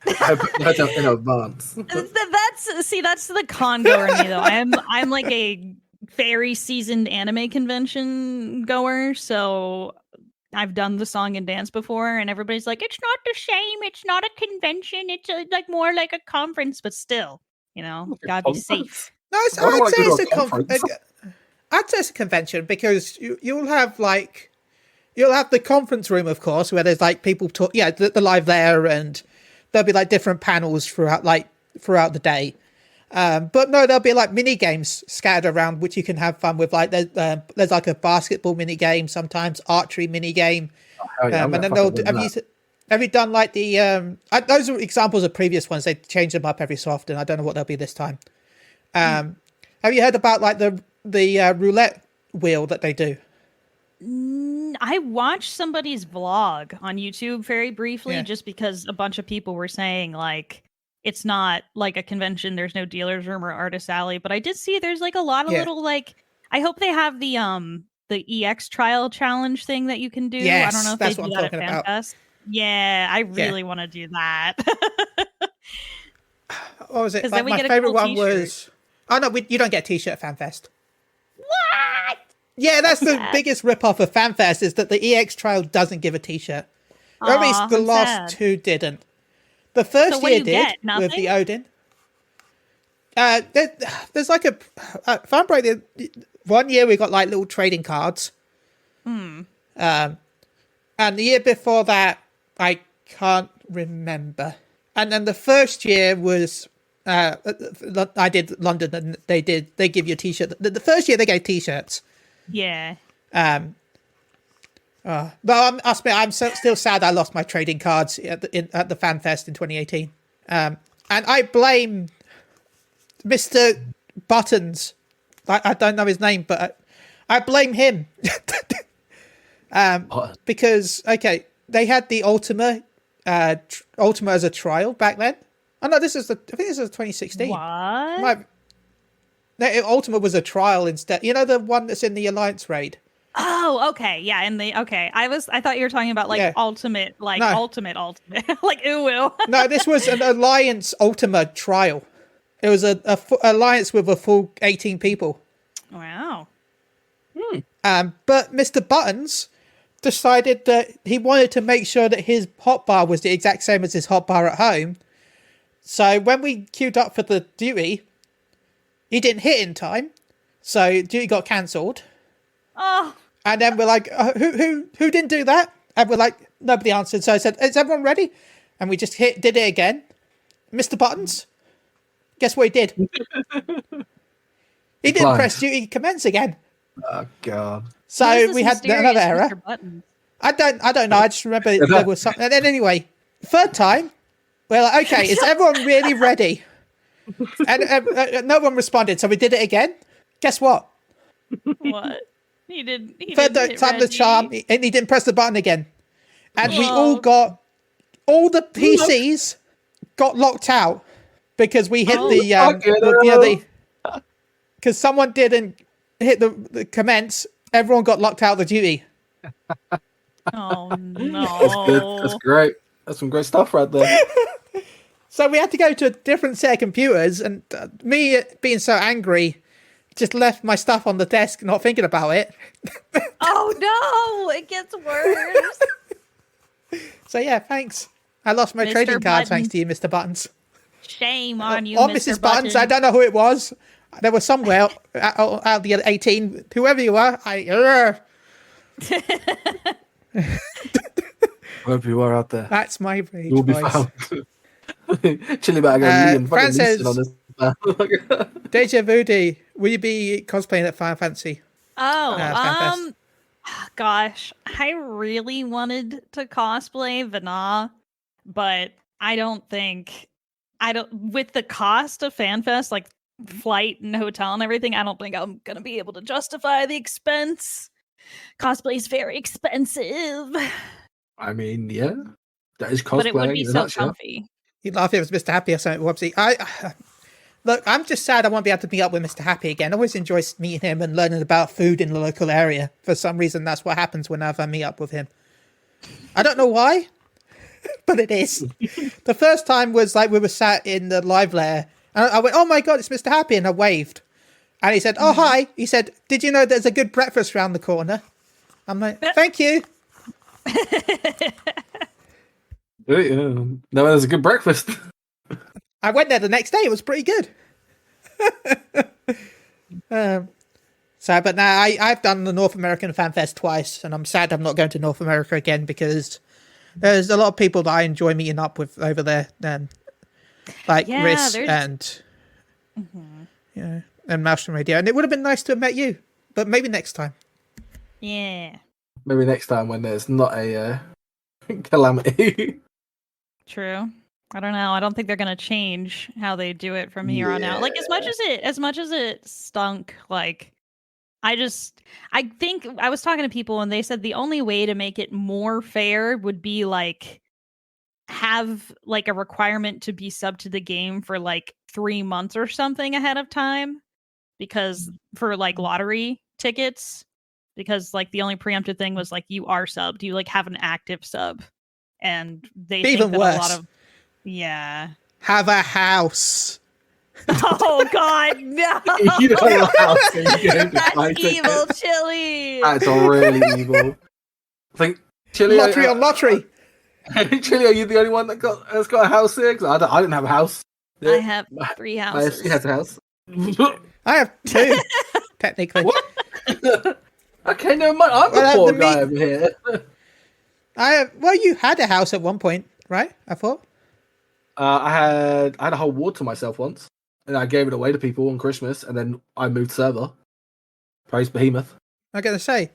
B: I booked the hotel in advance.
C: That's the con goer in me though. I'm like a very seasoned anime convention goer, so I've done the song and dance before, and everybody's like, "It's not the same. It's not a convention. It's like more like a conference." But still, gotta be safe.
A: No, I'd say it's a conference. I'd say it's a convention because you'll have the conference room, of course, where there's like people talk. Yeah, the live there, and there'll be like different panels throughout the day. But no, there'll be like mini games scattered around which you can have fun with. Like there's like a basketball mini game, sometimes archery mini game, and then have you done like the those are examples of previous ones. They change them up every so often. I don't know what they'll be this time. Have you heard about like the roulette wheel that they do?
C: I watched somebody's vlog on YouTube very briefly, just because a bunch of people were saying like it's not like a convention. There's no dealer's room or artist alley, but I did see there's like a lot of little like. I hope they have the EX trial challenge thing that you can do.
A: Yes,
C: I don't know if
A: that's
C: they
A: what
C: do
A: I'm
C: that
A: talking
C: at
A: about.
C: FanFest. Yeah, I really want to do that.
A: What was it?
C: Because
A: Like,
C: then we
A: my
C: get a
A: favorite
C: cool
A: one
C: t-shirt.
A: was. Oh no, you don't get a t-shirt at FanFest.
C: What?
A: Yeah, that's the biggest rip-off of FanFest is that the EX trial doesn't give a t-shirt. Or at least the last 2 didn't. The first year did with the Odin. There's like a if I'm right, one year we got like little trading cards. And the year before that, I can't remember. And then the first year was I did London, and they give you a t-shirt. The first year they gave t-shirts.
C: Yeah.
A: But I'm still sad I lost my trading cards at the FanFest in 2018. And I blame Mr. Buttons. I don't know his name, but I blame him. Because, okay, they had the Ultima as a trial back then. Oh, no, I think this is 2016.
C: What?
A: Ultima was a trial instead. You know, the one that's in the Alliance raid?
C: Oh, okay. Yeah, I thought you were talking about like ultimate, like ultimate, like ooh.
A: No, this was an Alliance Ultima trial. It was a alliance with a full 18 people.
C: Wow.
A: But Mr. Buttons decided that he wanted to make sure that his hotbar was the exact same as his hotbar at home. So when we queued up for the duty, he didn't hit in time, so duty got cancelled.
C: Oh.
A: And then we're like, who didn't do that? And we're like, nobody answered. So I said, is everyone ready? And we just did it again. Mr. Buttons, guess what he did? He didn't press duty commence again.
B: Oh God!
A: So we had another error. I don't know. I just remember there was something. And then anyway, third time, we're like, okay, is everyone really ready? And no one responded, so we did it again. Guess what?
C: What? He did.
A: Third time the charm, and he didn't press the button again. And we all the PCs got locked out because we hit because someone didn't hit the commence. Everyone got locked out of the duty.
C: Oh no!
B: That's good. That's great. That's some great stuff right there.
A: So we had to go to a different set of computers, and me being so angry, just left my stuff on the desk, not thinking about it.
C: Oh no! It gets worse.
A: So yeah, thanks. I lost my
C: Mr.
A: trading card thanks
C: Button.
A: to you, Mr. Buttons.
C: Shame on you,
A: Or
C: Mr.
A: Mrs. Buttons. I don't know who it was. There was somewhere out of the 18. Whoever you are,
B: Wherever you are out there,
A: that's my rage
B: you'll be
A: voice.
B: found. Chili bag and Liam
A: Fran
B: fucking
A: says-
B: Neeson on this.
A: Dejavudea, will you be cosplaying at Final Fantasy? FanFest?
C: Gosh, I really wanted to cosplay Vana, but I don't with the cost of FanFest, like flight and hotel and everything, I don't think I'm gonna be able to justify the expense. Cosplay is very expensive,
B: I mean, yeah, that is cosplaying.
C: but it would be
B: in a
C: so
B: nutshell.
C: comfy.
A: You'd laugh if it was Mr. Happy or something. Whoopsie. Look, I'm just sad I won't be able to meet up with Mr. Happy again. I always enjoy meeting him and learning about food in the local area. For some reason, that's what happens whenever I meet up with him. I don't know why, but it is. The first time was like we were sat in the live lair, and I went, "Oh my god, it's Mr. Happy," and I waved. And he said, "Oh, hi." He said, "Did you know there's a good breakfast round the corner?" I'm like, "Thank you."
B: No, there's a good breakfast.
A: I went there the next day. It was pretty good. But now I've done the North American Fan Fest twice, and I'm sad I'm not going to North America again because there's a lot of people that I enjoy meeting up with over there, like Riss and and Maelstrom Radio. And it would have been nice to have met you, but maybe next time.
C: Yeah,
B: Maybe next time when there's not a calamity.
C: true. I don't know. I don't think they're gonna change how they do it from here on out. Like as much as it stunk, like I think I was talking to people and they said the only way to make it more fair would be like have like a requirement to be sub to the game for like 3 months or something ahead of time, because for like lottery tickets, because like the only preemptive thing was like you are subbed, you like have an active sub, and they think
A: Even
C: that
A: worse.
C: a lot of
A: Have a house.
C: Oh God, no!
B: You don't know how to get
C: That's evil, Chili.
B: That's really evil. I think Chili.
A: Lottery on lottery.
B: Chili, are you the only one that's got a house here? 'Cause I didn't have a house.
C: I have 3 houses.
B: He has a house.
A: I have 2, technically.
B: What? Okay, never mind. I'm the poor guy over here.
A: Well, you had a house at one point, right? I thought.
B: I had a whole ward to myself once, and I gave it away to people on Christmas, and then I moved server. Praise Behemoth.
A: I'm gonna say,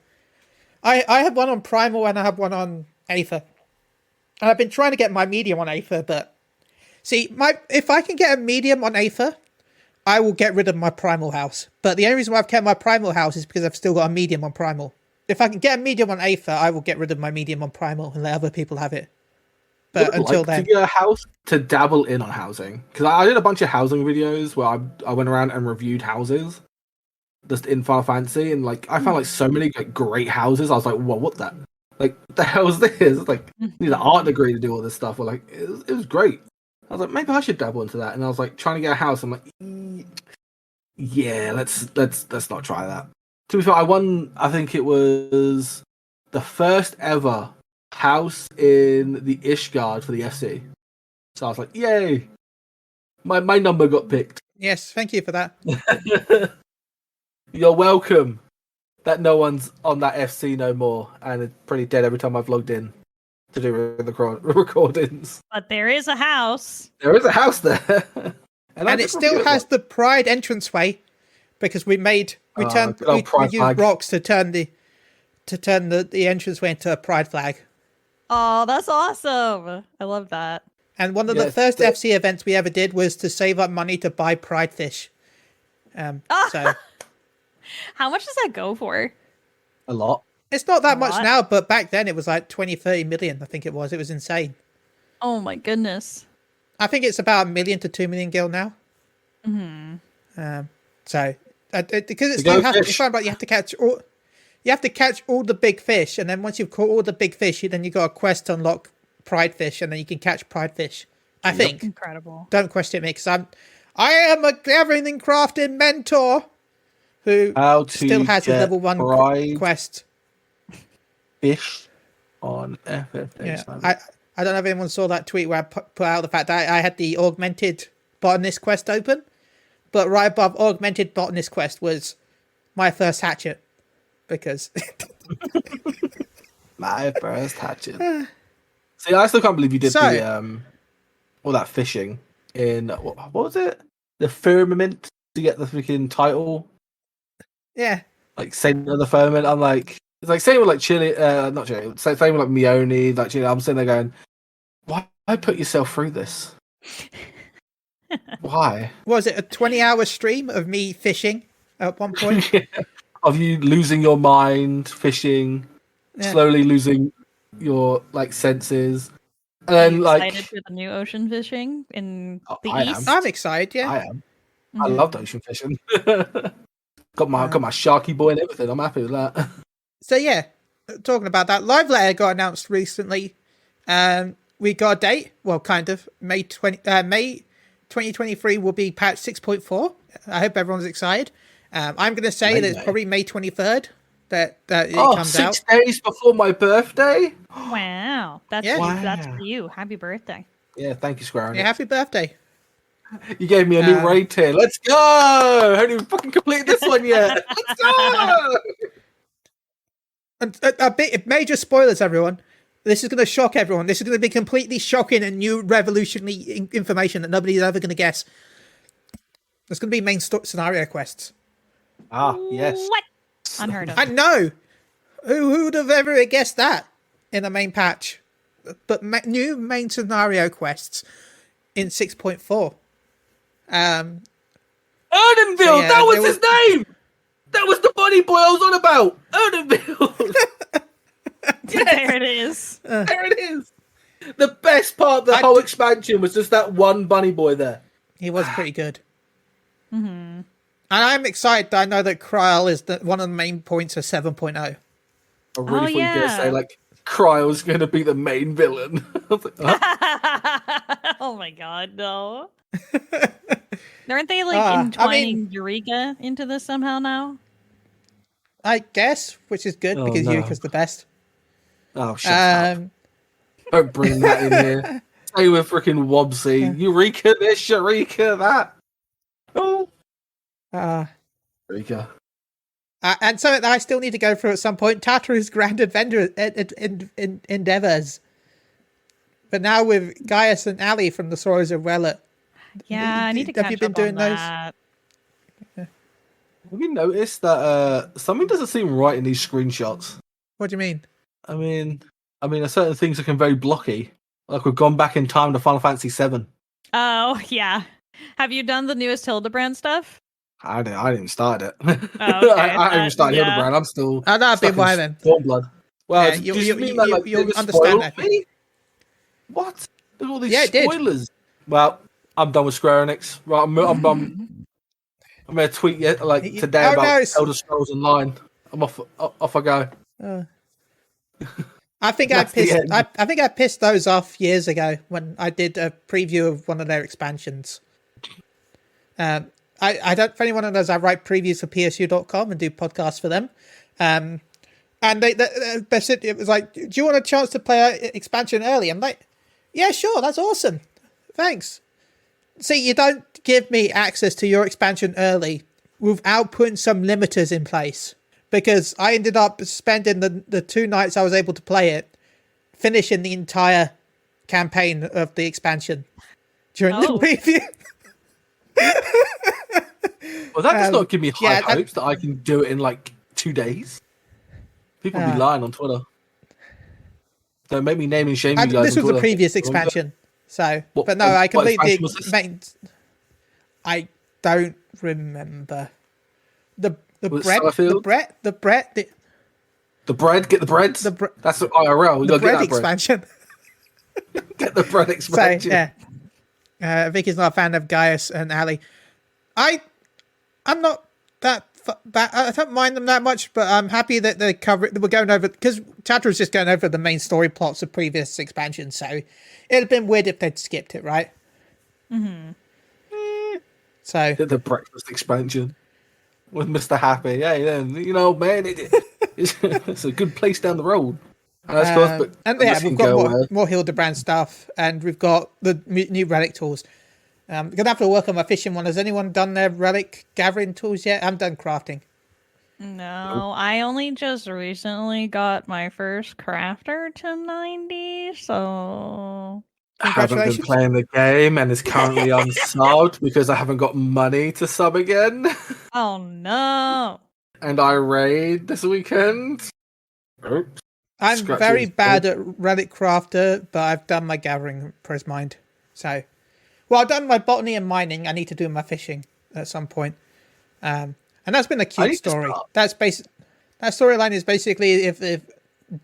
A: I have one on Primal and I have one on Aether. And I've been trying to get my medium on Aether, but see, if I can get a medium on Aether, I will get rid of my Primal house. But the only reason why I've kept my Primal house is because I've still got a medium on Primal. If I can get a medium on Aether, I will get rid of my medium on Primal and let other people have it. But until then,
B: to get a house to dabble in on housing, because I did a bunch of housing videos where I went around and reviewed houses, just in Final Fantasy, and like I found like so many like great houses. I was like, "Well, what the hell is this?" Like, need an art degree to do all this stuff. Or like, it was great. I was like, maybe I should dabble into that. And I was like, trying to get a house. I'm like, yeah, let's not try that. To be fair, I won. I think it was the first ever house in the Ishgard for the FC. So I was like, yay! My number got picked.
A: yes, thank you for that.
B: You're welcome. That no one's on that FC no more, and it's pretty dead every time I've logged in to do the recordings.
C: But there is a house.
B: There is a house there,
A: And it still has the Pride entranceway because we used rocks to turn the entranceway into a Pride flag.
C: Oh, that's awesome! I love that.
A: And one of the first FC events we ever did was to save up money to buy Pride fish. So
C: How much does that go for?
B: a lot.
A: it's not that much
C: What?
A: now, but back then it was like 30 million, I think it was. It was insane.
C: Oh my goodness.
A: I think it's about 1 million to 2 million gil now. So because you have to catch all. You have to catch all the big fish, and then once you've caught all the big fish, then you got a quest to unlock Pride fish, and then you can catch Pride fish. I think.
C: Incredible.
A: Don't question me, because I am a gathering and crafting mentor who still has his level 1 quest.
B: Fish on FFH.
A: Yeah, I don't know if anyone saw that tweet where I put out the fact that I had the augmented botanist quest open, but right above augmented botanist quest was my first hatchet, because
B: my first hatchet. See, I still can't believe you did the all that fishing in what was it? The firmament to get the freaking title.
A: Yeah,
B: like same with the firmament. I'm like, it's like same with like Chile, not Chile. Same with like Mione, like Chile. I'm sitting there going, why put yourself through this? Why?
A: Was it a 20-hour stream of me fishing at one point?
B: Yeah. Of you losing your mind, fishing, slowly losing your like senses, and then like
C: excited for the new ocean fishing in the east.
A: I'm excited. Yeah,
B: I am. Mm-hmm. I loved ocean fishing. got my Sharky boy and everything. I'm happy with that.
A: So yeah, talking about that, Live Letter got announced recently. We got a date. Well, kind of May 2023 will be patch 6.4. I hope everyone's excited. I'm going to say that it's probably May 23rd that it comes out.
B: 6 days before my birthday.
C: Wow, that's for you. Happy birthday!
B: Yeah, thank you, Square Enix.
A: Yeah, happy birthday.
B: You gave me a new raid tier. Let's go! I haven't even fucking completed this one yet. Let's go!
A: And a bit major spoilers, everyone. This is going to shock everyone. This is going to be completely shocking and new revolutionary information that nobody's ever going to guess. There's going to be main scenario quests.
B: Ah, yes.
C: What? Unheard of.
A: I know. Who would have ever guessed that in the main patch? But new main scenario quests in 6.4.
B: Erdenville, that was his name. That was the bunny boy I was on about. Erdenville.
C: There it is.
B: There it is. The best part of the whole expansion was just that one bunny boy there.
A: He was pretty good.
C: Mm-hmm.
A: And I'm excited that I know that Kryl is one of the main points of 7.0.
B: I really thought you were going to say, like, Kryl's going to be the main villain. I was like, huh?
C: Oh my god, no. Aren't they, like, entwining Eureka into this somehow now?
A: I guess, which is good, because Eureka's the best.
B: Oh, shut up. Don't bring that in here. Stay with freaking Wobsy. Eureka this, Eureka that. Oh. Eureka.
A: And something that I still need to go through at some point, Tataru's Grand Adventure endeavors. But now with Gaius and Ali from the Sorrows of Relit.
C: Yeah, I need to catch up. Have you been doing those?
B: Have you noticed that something doesn't seem right in these screenshots?
A: What do you mean?
B: I mean, certain things looking very blocky. Like we've gone back in time to Final Fantasy VII.
C: Oh, yeah. Have you done the newest Hildebrand stuff?
B: I didn't even start it.
C: Oh, okay.
B: I haven't even started Hildebrand. I'm still.
A: Oh, that'd be why then.
B: Stormblood. Well,
A: yeah, you'll understand that.
B: What? Look at all these spoilers. Well, I'm done with Square Enix. Right, I'm going to tweet today about Elder Scrolls Online. I'm off I go.
A: I think I pissed those off years ago when I did a preview of one of their expansions. I don't. For anyone who knows, I write previews for PSU.com and do podcasts for them. And they said, it was like, "Do you want a chance to play an expansion early?" I'm like, "Yeah, sure, that's awesome, thanks." See, you don't give me access to your expansion early without putting some limiters in place, because I ended up spending the 2 nights I was able to play it, finishing the entire campaign of the expansion during the preview.
B: Well, that does not give me high hopes that I can do it in like 2 days. People be lying on Twitter. Don't make me name and shame you guys.
A: This was the previous expansion, so but no, I completely. I don't remember the bread. The bread. Get the breads. That's the IRL. You gotta get that
B: expansion. Get the bread expansion.
A: So, yeah. Vicky's not a fan of Gaius and Ali. I'm not that I don't mind them that much, but I'm happy that we're going over, because Tataru's just going over the main story plots of previous expansions, so it'd have been weird if they'd skipped it, right?
C: Mm-hmm.
A: So
B: the breakfast expansion with Mr. Happy. Yeah, you know, man, it's a good place down the road. And that's cool, but
A: and
B: unless
A: yeah,
B: you
A: we've
B: can
A: got
B: go
A: more Hildebrand stuff, and we've got the new relic tools. Gonna have to work on my fishing one. Has anyone done their relic gathering tools yet? I'm done crafting.
C: No, I only just recently got my first crafter to 90, so
B: I haven't been
A: Congratulations.
B: playing the game and is currently unsubbed because I haven't got money to sub again.
C: oh no.
B: And I raid this weekend. Oops.
A: I'm
B: Scratches
A: very bad
B: big.
A: at relic crafter, but I've done my gathering prize mind. So, well, I've done my botany and mining. I need to do my fishing at some point. And that's been a
B: I
A: cute
B: need to
A: story.
B: start.
A: That storyline is basically if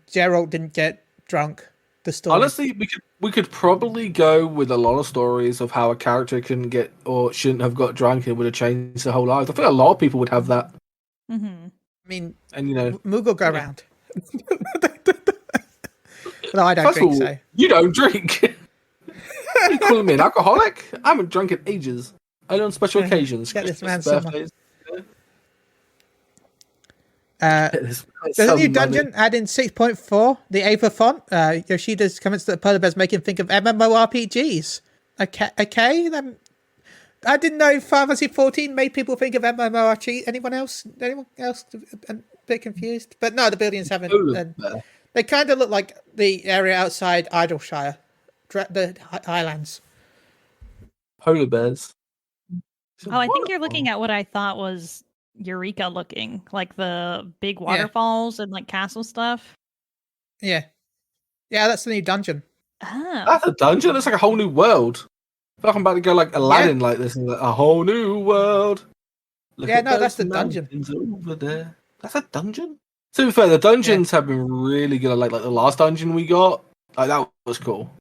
A: Gerald didn't get drunk, the story.
B: Honestly, we could probably go with a lot of stories of how a character couldn't get or shouldn't have got drunk and would have changed their whole lives. I think a lot of people would have that.
C: Mm-hmm.
A: I mean,
B: And you know,
A: Moogle go
B: yeah.
A: around. No, I don't
B: first of
A: drink,
B: all,
A: so.
B: you don't drink. You calling me an alcoholic? I haven't drunk in ages. Only on special occasions.
A: Get this man
B: Christmas,
A: some-
B: birthdays.
A: There's a new dungeon adding 6.4, the Ava font. Yoshida's comments that Polar Bear's making think of MMORPGs. Okay. I didn't know Final Fantasy 14 made people think of MMORPG. Anyone else? A bit confused? But no, the buildings haven't. They kind of look like the area outside Idleshire, the Highlands.
B: Polar bears.
C: Oh, I think you're looking at what I thought was Eureka looking, like the big waterfalls and like castle stuff.
A: Yeah, that's the new dungeon.
C: Oh.
B: That's a dungeon. It's like a whole new world. I feel like I'm about to go like Aladdin, like this, and like, a whole new world. Look at
A: that's
B: those
A: the dungeon.
B: mountains over there. That's a dungeon. To be fair, the dungeons have been really good. Like the last dungeon we got, like that was cool.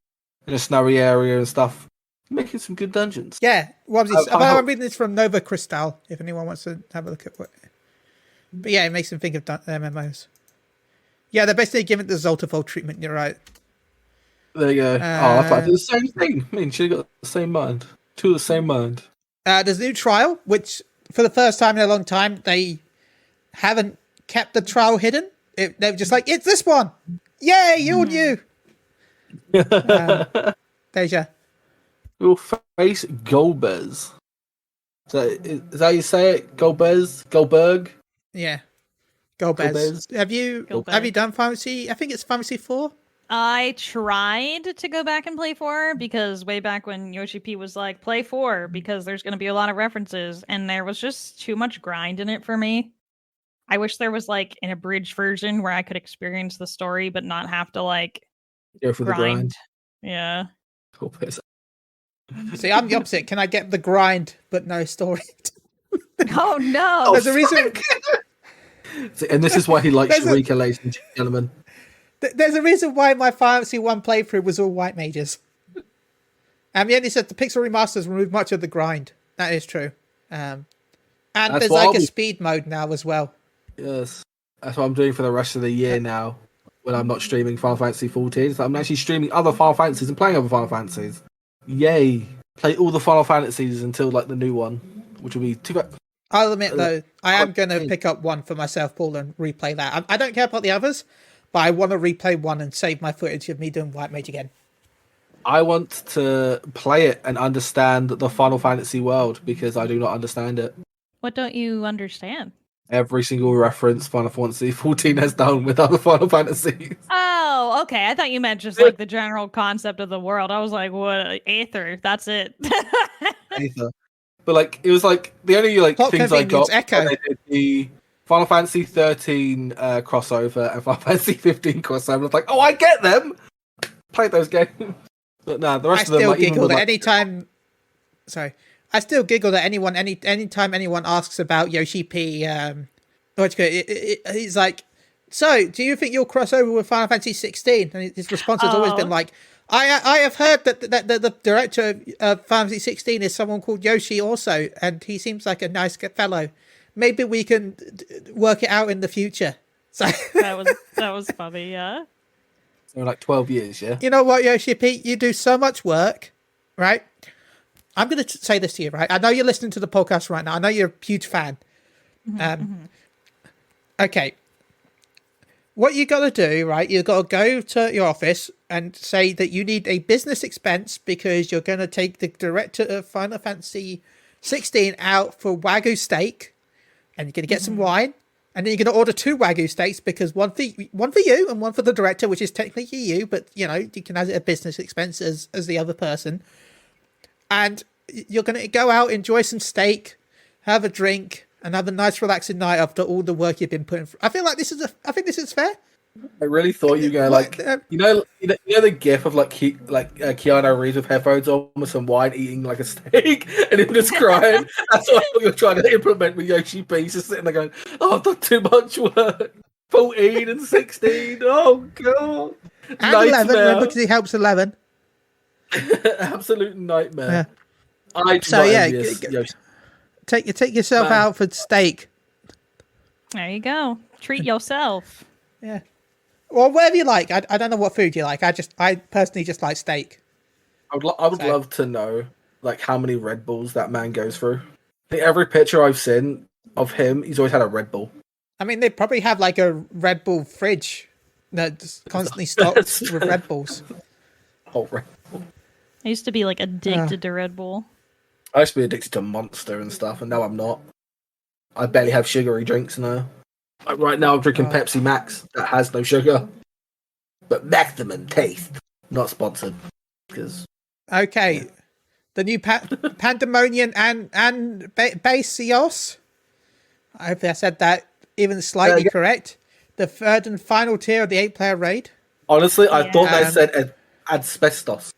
B: In a snowy area and stuff. Making some good dungeons.
A: Yeah, what was this?
B: I
A: I'm
B: hope-
A: reading this from Nova Crystal. If anyone wants to have a look at what. But yeah, it makes them think of MMOs. Yeah, they're basically giving it the Zoltafol treatment. You're right.
B: There you go. I thought I did the same thing. I mean, she got the same mind. Two of the same mind.
A: There's a new trial, which for the first time in a long time, they haven't kept the trial hidden. They're just like, it's this one. Yay, you're new. Deja.
B: We'll face Golbez. Is that how you say it? Golbez? Goldberg?
A: Yeah. Golbez. Have you done Fantasy? I think it's Fantasy 4.
C: I tried to go back and play 4 because way back when Yoshi P was like, play 4 because there's going to be a lot of references, and there was just too much grind in it for me. I wish there was like an abridged version where I could experience the story but not have to like
B: Go for the grind.
C: Yeah.
B: Golbez.
A: See, I'm the opposite. Can I get the grind but no story?
C: Oh no!
A: There's a reason.
B: See, and this is why he likes Eureka, ladies and gentlemen.
A: There's a reason why my Fantasy 1 playthrough was all white mages. And he said the Pixel remasters remove much of the grind. That is true. And there's like a speed mode now as well.
B: Yes. That's what I'm doing for the rest of the year now. When I'm not streaming Final Fantasy 14. So I'm actually streaming other Final Fantasies and playing other Final Fantasies. Yay. Play all the Final Fantasies until like the new one. Which will be too bad.
A: I'll admit though, I am going to pick up one for myself, Paul, and replay that. I don't care about the others, but I want to replay one and save my footage of me doing White Mage again.
B: I want to play it and understand the Final Fantasy world because I do not understand it.
C: What don't you understand?
B: Every single reference Final Fantasy 14 has done with other Final Fantasies.
C: Oh, okay. I thought you meant just like the general concept of the world. I was like, what? Aether. That's it.
B: Aether. But like, it was like the only like
A: Plot
B: things I got.
A: Echo.
B: They did the Final Fantasy 13 crossover and Final Fantasy 15 crossover. I was like, oh, I get them. Played those games, but no, the rest of them.
A: I still
B: like,
A: giggle at
B: like,
A: any time. Sorry, I still giggle at anyone anytime anyone asks about Yoshi P. He's like, so do you think you'll cross over with Final Fantasy 16? And his response has always been like, I have heard that the director of Final Fantasy 16 is someone called Yoshi also, and he seems like a nice fellow. Maybe we can work it out in the future. So
C: that was funny, yeah.
B: So like 12 years, yeah.
A: You know what, Yoshi P? You do so much work, right? I'm going to say this to you, right? I know you're listening to the podcast right now. I know you're a huge fan. Okay. what you got to do, right? You got to go to your office and say that you need a business expense because you're going to take the director of Final Fantasy 16 out for Wagyu steak, and you're going to get some wine, and then you're going to order 2 Wagyu steaks because one for you and one for the director, which is technically you, but you can have it a business expense as the other person. And you're going to go out, enjoy some steak, have a drink, and have a nice relaxing night after all the work you've been putting through. I think this is fair.
B: I really thought you were going you know the gif of Keanu Reeves with headphones on with some wine eating like a steak and him just crying. That's what you're trying to implement with Yoshi P. He's just sitting there going, "Oh, I've done too much work. 14 and 16. Oh god."
A: And 11, remember, because he helps 11.
B: Absolute nightmare.
A: Yeah. Take yourself out for steak.
C: There you go. Treat yourself.
A: Yeah. Or whatever you like. I don't know what food you like. I personally just like steak.
B: I would love to know how many Red Bulls that man goes through. I think every picture I've seen of him, he's always had a Red Bull.
A: I mean, they probably have a Red Bull fridge that's constantly stocked with Red Bulls.
B: Oh, Red Bull.
C: I used to be addicted to Red Bull.
B: I used to be addicted to Monster and stuff, and now I'm not. I barely have sugary drinks now. Right now, I'm drinking Pepsi Max that has no sugar, but maximum taste. Not sponsored, because
A: okay, the new Pandemonium and Basios. I hope I said that even slightly correct. The third and final tier of the 8-player raid.
B: Honestly, I thought they said asbestos.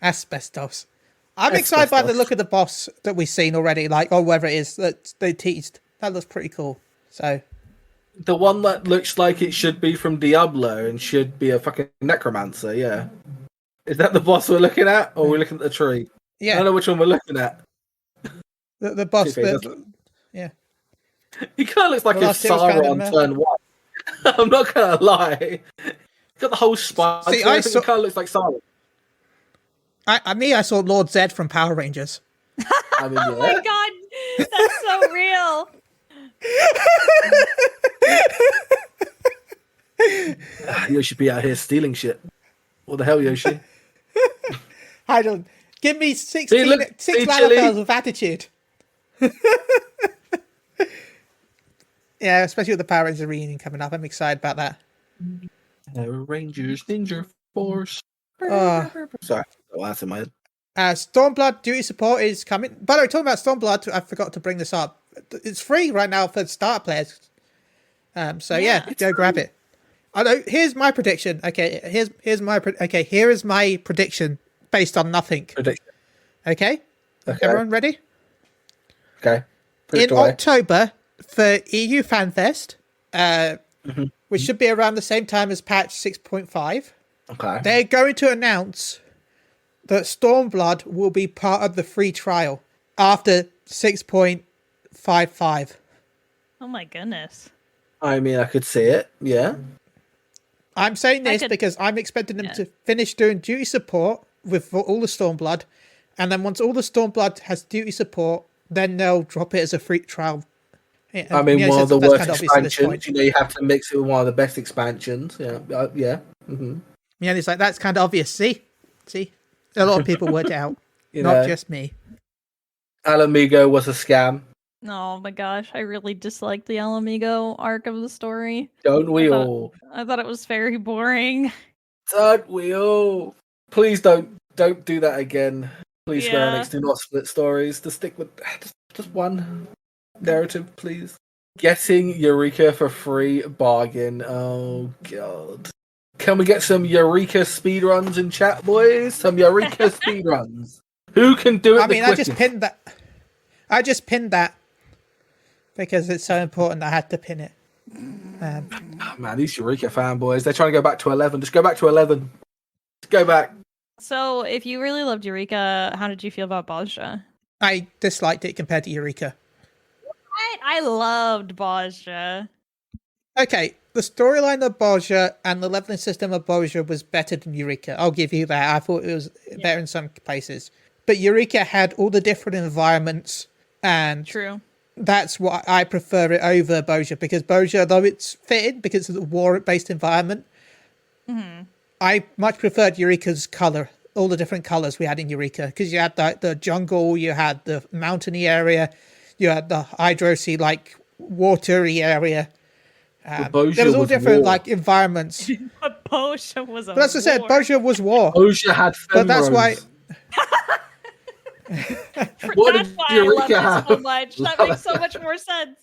A: Asbestos. I'm excited by the look of the boss that we've seen already, or whatever it is that they teased. That looks pretty cool. So,
B: the one that looks like it should be from Diablo and should be a fucking necromancer, yeah. Is that the boss we're looking at, or are we looking at the tree?
A: Yeah.
B: I don't know which one we're looking at.
A: The boss, yeah.
B: He kind of looks like if Sauron turned white. I'm not gonna lie. He's got the whole spine. He kind of looks like Sauron.
A: I saw Lord Zed from Power Rangers.
B: I mean, yeah.
C: Oh my god, that's so real.
B: Yoshi be out here stealing shit. What the hell, Yoshi?
A: I don't. Give me 6 Lalafels with attitude. Yeah, especially with the Power Rangers reunion coming up. I'm excited about that.
B: Power Rangers Ninja Force. Sorry, that's in my head.
A: Stormblood duty support is coming. By the way, talking about Stormblood, I forgot to bring this up. It's free right now for starter players. Go grab it. Here's my prediction. Okay, here is my prediction based on nothing. Okay? Everyone ready?
B: Okay.
A: In October for EU FanFest, which should be around the same time as patch 6.5.
B: Okay.
A: They're going to announce that Stormblood will be part of the free trial after 6.55.
C: Oh my goodness.
B: I mean, I could see it, yeah.
A: I'm saying this because I'm expecting them to finish doing duty support with all the Stormblood, and then once all the Stormblood has duty support, then they'll drop it as a free trial.
B: I mean, one of the worst expansions. You have to mix it with one of the best expansions. Yeah, yeah. Mm-hmm.
A: Yeah, it's that's kind of obvious. See, a lot of people worked it out, not just me.
B: Alamigo was a scam.
C: Oh my gosh, I really disliked the Alamigo arc of the story.
B: Don't we all?
C: I thought it was very boring.
B: Don't we all? Please don't do that again. Please, Square Enix, do not split stories. To stick with just one narrative, please. Getting Eureka for free bargain. Oh god. Can we get some Eureka speedruns in chat, boys? Some Eureka speedruns. Who can do it? I
A: mean, I just pinned that because it's so important. I had to pin it.
B: Man, these Eureka fanboys, they're trying to go back to 11. Just go back to 11. Just go back.
C: So, if you really loved Eureka, how did you feel about Bozja?
A: I disliked it compared to Eureka.
C: I loved Bozja.
A: Okay, the storyline of Bozja and the leveling system of Bozja was better than Eureka. I'll give you that. I thought it was better in some places. But Eureka had all the different environments and
C: True.
A: that's why I prefer it over Boja, because Boja, though it's fitted because of the war-based environment, I much preferred Eureka's color, all the different colors we had in Eureka, because you had the jungle, you had the mountainy area, you had the hydrosy, like watery area. There was all different
B: war.
A: like environments.
C: But Boja was a
A: But as I said,
C: war.
A: Boja was war.
B: Boja had femros.
A: But that's why.
B: What
C: That's
B: did
C: why I love
B: Eureka
C: it
B: have?
C: so much. That makes so much more sense.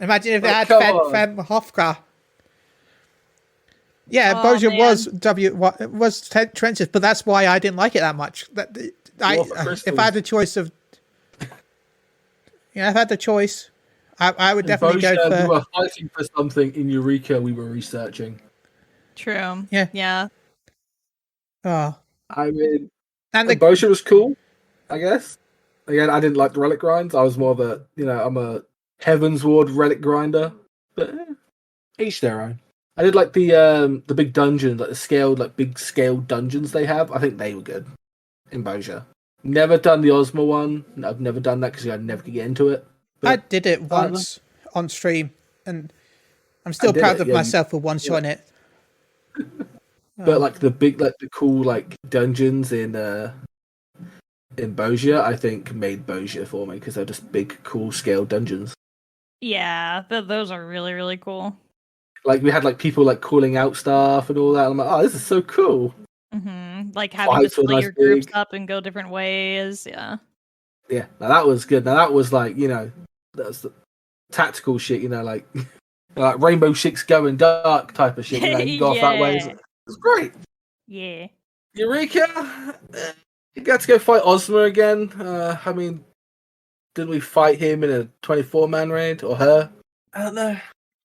A: Imagine if it had
B: come on.
A: Fem Hofka. Yeah,
C: Oh,
A: Boja
C: man.
A: was trenches, but that's why I didn't like it that much. If I had the choice of, if I had the choice, I would definitely
B: Boja,
A: go for.
B: we were fighting for something. In Eureka, we were researching.
C: True.
A: Yeah.
C: Yeah.
A: Oh,
B: I mean,
A: and
B: and Boja was cool, I guess. Again, I didn't like the relic grinds. I was more of a, I'm a Heaven's Ward relic grinder. But each their own. I did like the big dungeons, like the scaled, like big scaled dungeons they have. I think they were good in Boja. Never done the Ozma one. I've never done that because I never could get into it.
A: I did it once on stream, and I'm still proud of myself for one-shotting it.
B: But like the big, like the cool, like dungeons in Boja, I think made Boja for me because they're just big, cool scale dungeons.
C: Yeah, those are really, really cool.
B: Like we had like people like calling out stuff and all that. I'm like, oh, this is so cool.
C: Like having
B: Fights
C: to
B: were
C: split
B: nice
C: your groups
B: big.
C: up and go different ways. Yeah.
B: Yeah, now that was good. Now that was like, that's the tactical shit. Like like Rainbow Six going dark type of shit. You go off that way. It's great.
C: Yeah.
B: Eureka, you got to go fight Ozma again. I mean, didn't we fight him in a 24-man raid or her? I don't know.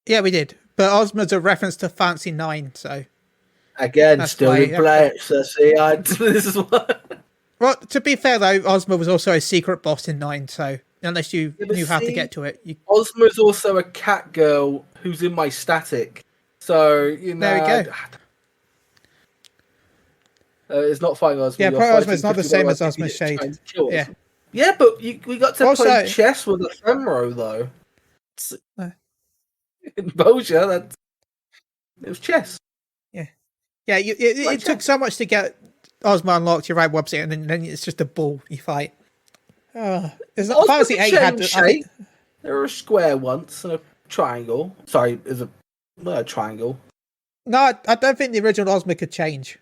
A: Yeah, we did. But Ozma's a reference to Fancy 9, so...
B: Again,
A: That's
B: still
A: why,
B: in play it, so see, this is what...
A: Well, to be fair, though, Ozma was also a secret boss in 9, so unless you knew how to get to it...
B: Ozma's also a cat girl who's in my static, so,
A: There we go.
B: It's not fighting Ozma.
A: Yeah, Pro Ozma is not the same as Ozma Shade.
B: Yeah. Yeah, but we got to
A: Also,
B: play chess with a Femro, though. In Boja, it was chess.
A: Yeah, it took so much to get Ozma unlocked, your right website, and then it's just a ball you fight. It's not Fantasy 8 had
B: shape. They were a square once and a triangle. Sorry, is a triangle.
A: No, I don't think the original Ozma could change.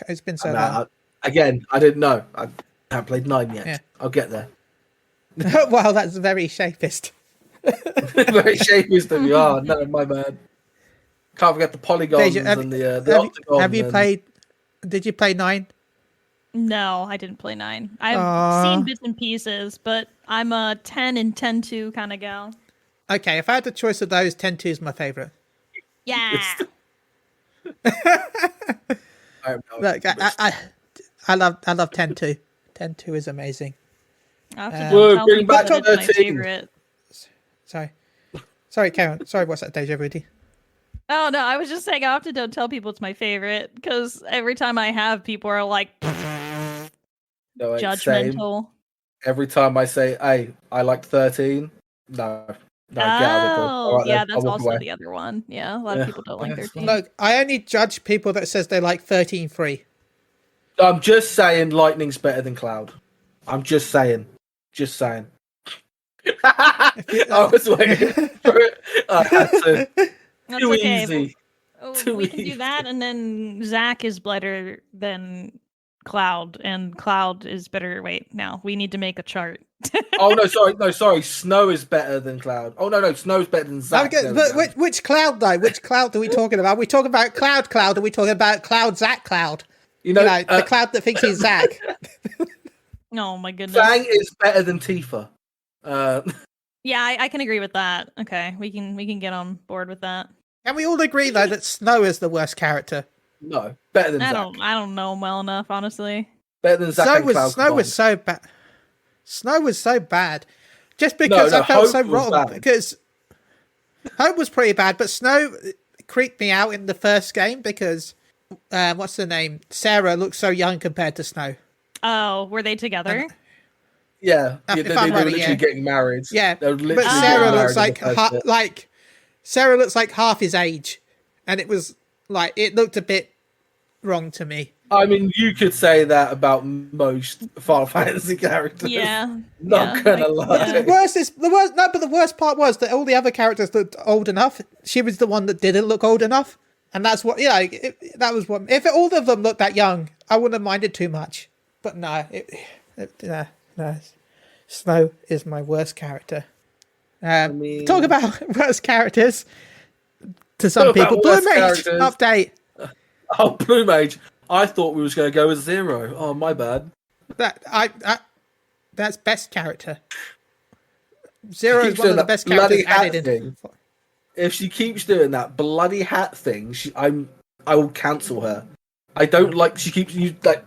A: It's been so long.
B: Again, I didn't know. I haven't played 9 yet.
A: Yeah.
B: I'll get there.
A: Well, that's very shapist.
B: Very shapist of you. Oh, no, my man. Can't forget the polygons and the octagon.
A: Have you played... Did you play 9?
C: No, I didn't play 9. I've seen bits and pieces, but I'm a 10 and 10-2 kind of gal.
A: Okay, if I had the choice of those, 10-2 is my favourite.
C: Yeah.
A: Look, I love 10-2. 10-2 is amazing.
B: Bring back
C: my
B: 13.
C: favorite.
A: Sorry, Karen. Sorry, what's that, Dejavudea?
C: Oh, no, I was just saying I often don't tell people it's my favorite, because every time I have, people are like, judgmental.
B: Same. Every time I say, hey, I liked 13, no, get out of it.
C: Yeah, that's also the other one. Yeah, a lot of people don't like 13.
A: Look, I only judge people that says they like 13-3.
B: I'm just saying Lightning's better than Cloud. I'm just saying. I was waiting for it. I had to.
C: That's
B: Too
C: okay.
B: easy.
C: We can do that, and then Zach is better than Cloud, and Cloud is better. Wait, now we need to make a chart.
B: Oh no, sorry. Snow is better than Cloud. Oh no, Snow's better than Zach.
A: But which Cloud though? Which Cloud are we talking about? Are we talking about Cloud? Are we talking about Cloud Zach Cloud? The Cloud that thinks he's Zach.
C: Oh my goodness.
B: Fang is better than Tifa.
C: Yeah, I can agree with that. Okay, we can get on board with that.
A: Can we all agree though that Snow is the worst character?
B: No, better than Zach.
C: I don't know him well enough, honestly.
B: Better than Zach and Cloud.
A: Snow was so bad. Snow was so bad. Just because I felt so wrong.
B: Bad.
A: Because Hope was pretty bad, but Snow creeped me out in the first game because what's the name? Sarah looked so young compared to Snow.
C: Oh, were they together?
B: Yeah,
A: If
B: they
A: I'm
B: were
A: right,
B: literally
A: yeah.
B: getting married.
A: Yeah,
B: They were
A: but
B: literally
A: Sarah
B: getting
A: looks
B: married in the first bit.
A: like Sarah looks like half his age, and it was like it looked a bit wrong to me.
B: I mean, you could say that about most Final Fantasy characters.
C: Yeah.
B: Not gonna lie.
A: But the worst part was that all the other characters looked old enough. She was the one that didn't look old enough, and that's what that was what. If all of them looked that young, I wouldn't have minded too much. But no, no. Snow is my worst character. Talk about worst characters to some
B: Talk about
A: people. Blue
B: worst
A: Mage
B: characters.
A: update.
B: Oh, Blue Mage. I thought we was going to go with Zero. Oh, my bad.
A: That's best character. Zero
B: She
A: is
B: keeps
A: one of
B: doing
A: the
B: that
A: best
B: bloody
A: characters
B: hat
A: added in.
B: thing. If she keeps doing that bloody hat thing, I will cancel her. I don't like. She keeps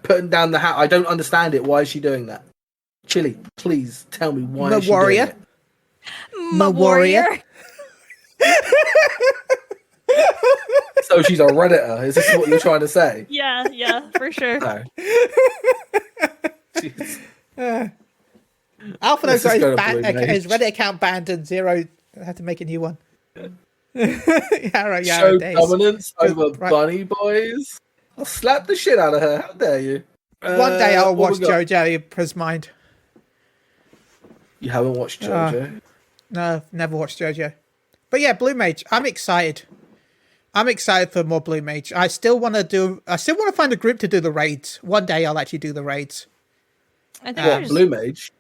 B: putting down the hat. I don't understand it. Why is she doing that? Chili, please tell me why is she doing it.
C: My warrior.
B: So she's a Redditor. Is this what you're trying to say?
C: Yeah, for sure.
B: No. Jeez.
A: Alphino's
B: Let's
A: got
B: just go to Blue Mage.
A: his Reddit account banned, and Zero had to make a new one. Yara
B: Show
A: days.
B: dominance over
A: Right.
B: bunny boys. I'll slap the shit out of her. How dare you?
A: One day I'll
B: what
A: watch
B: we got?
A: JoJo Prismind.
B: You haven't watched JoJo?
A: No, never watched JoJo. But yeah, Blue Mage. I'm excited. I'm excited for more Blue Mage. I still want to find a group to do the raids. One day I'll actually do the raids.
C: I think
B: What,
C: there's
B: Blue Mage?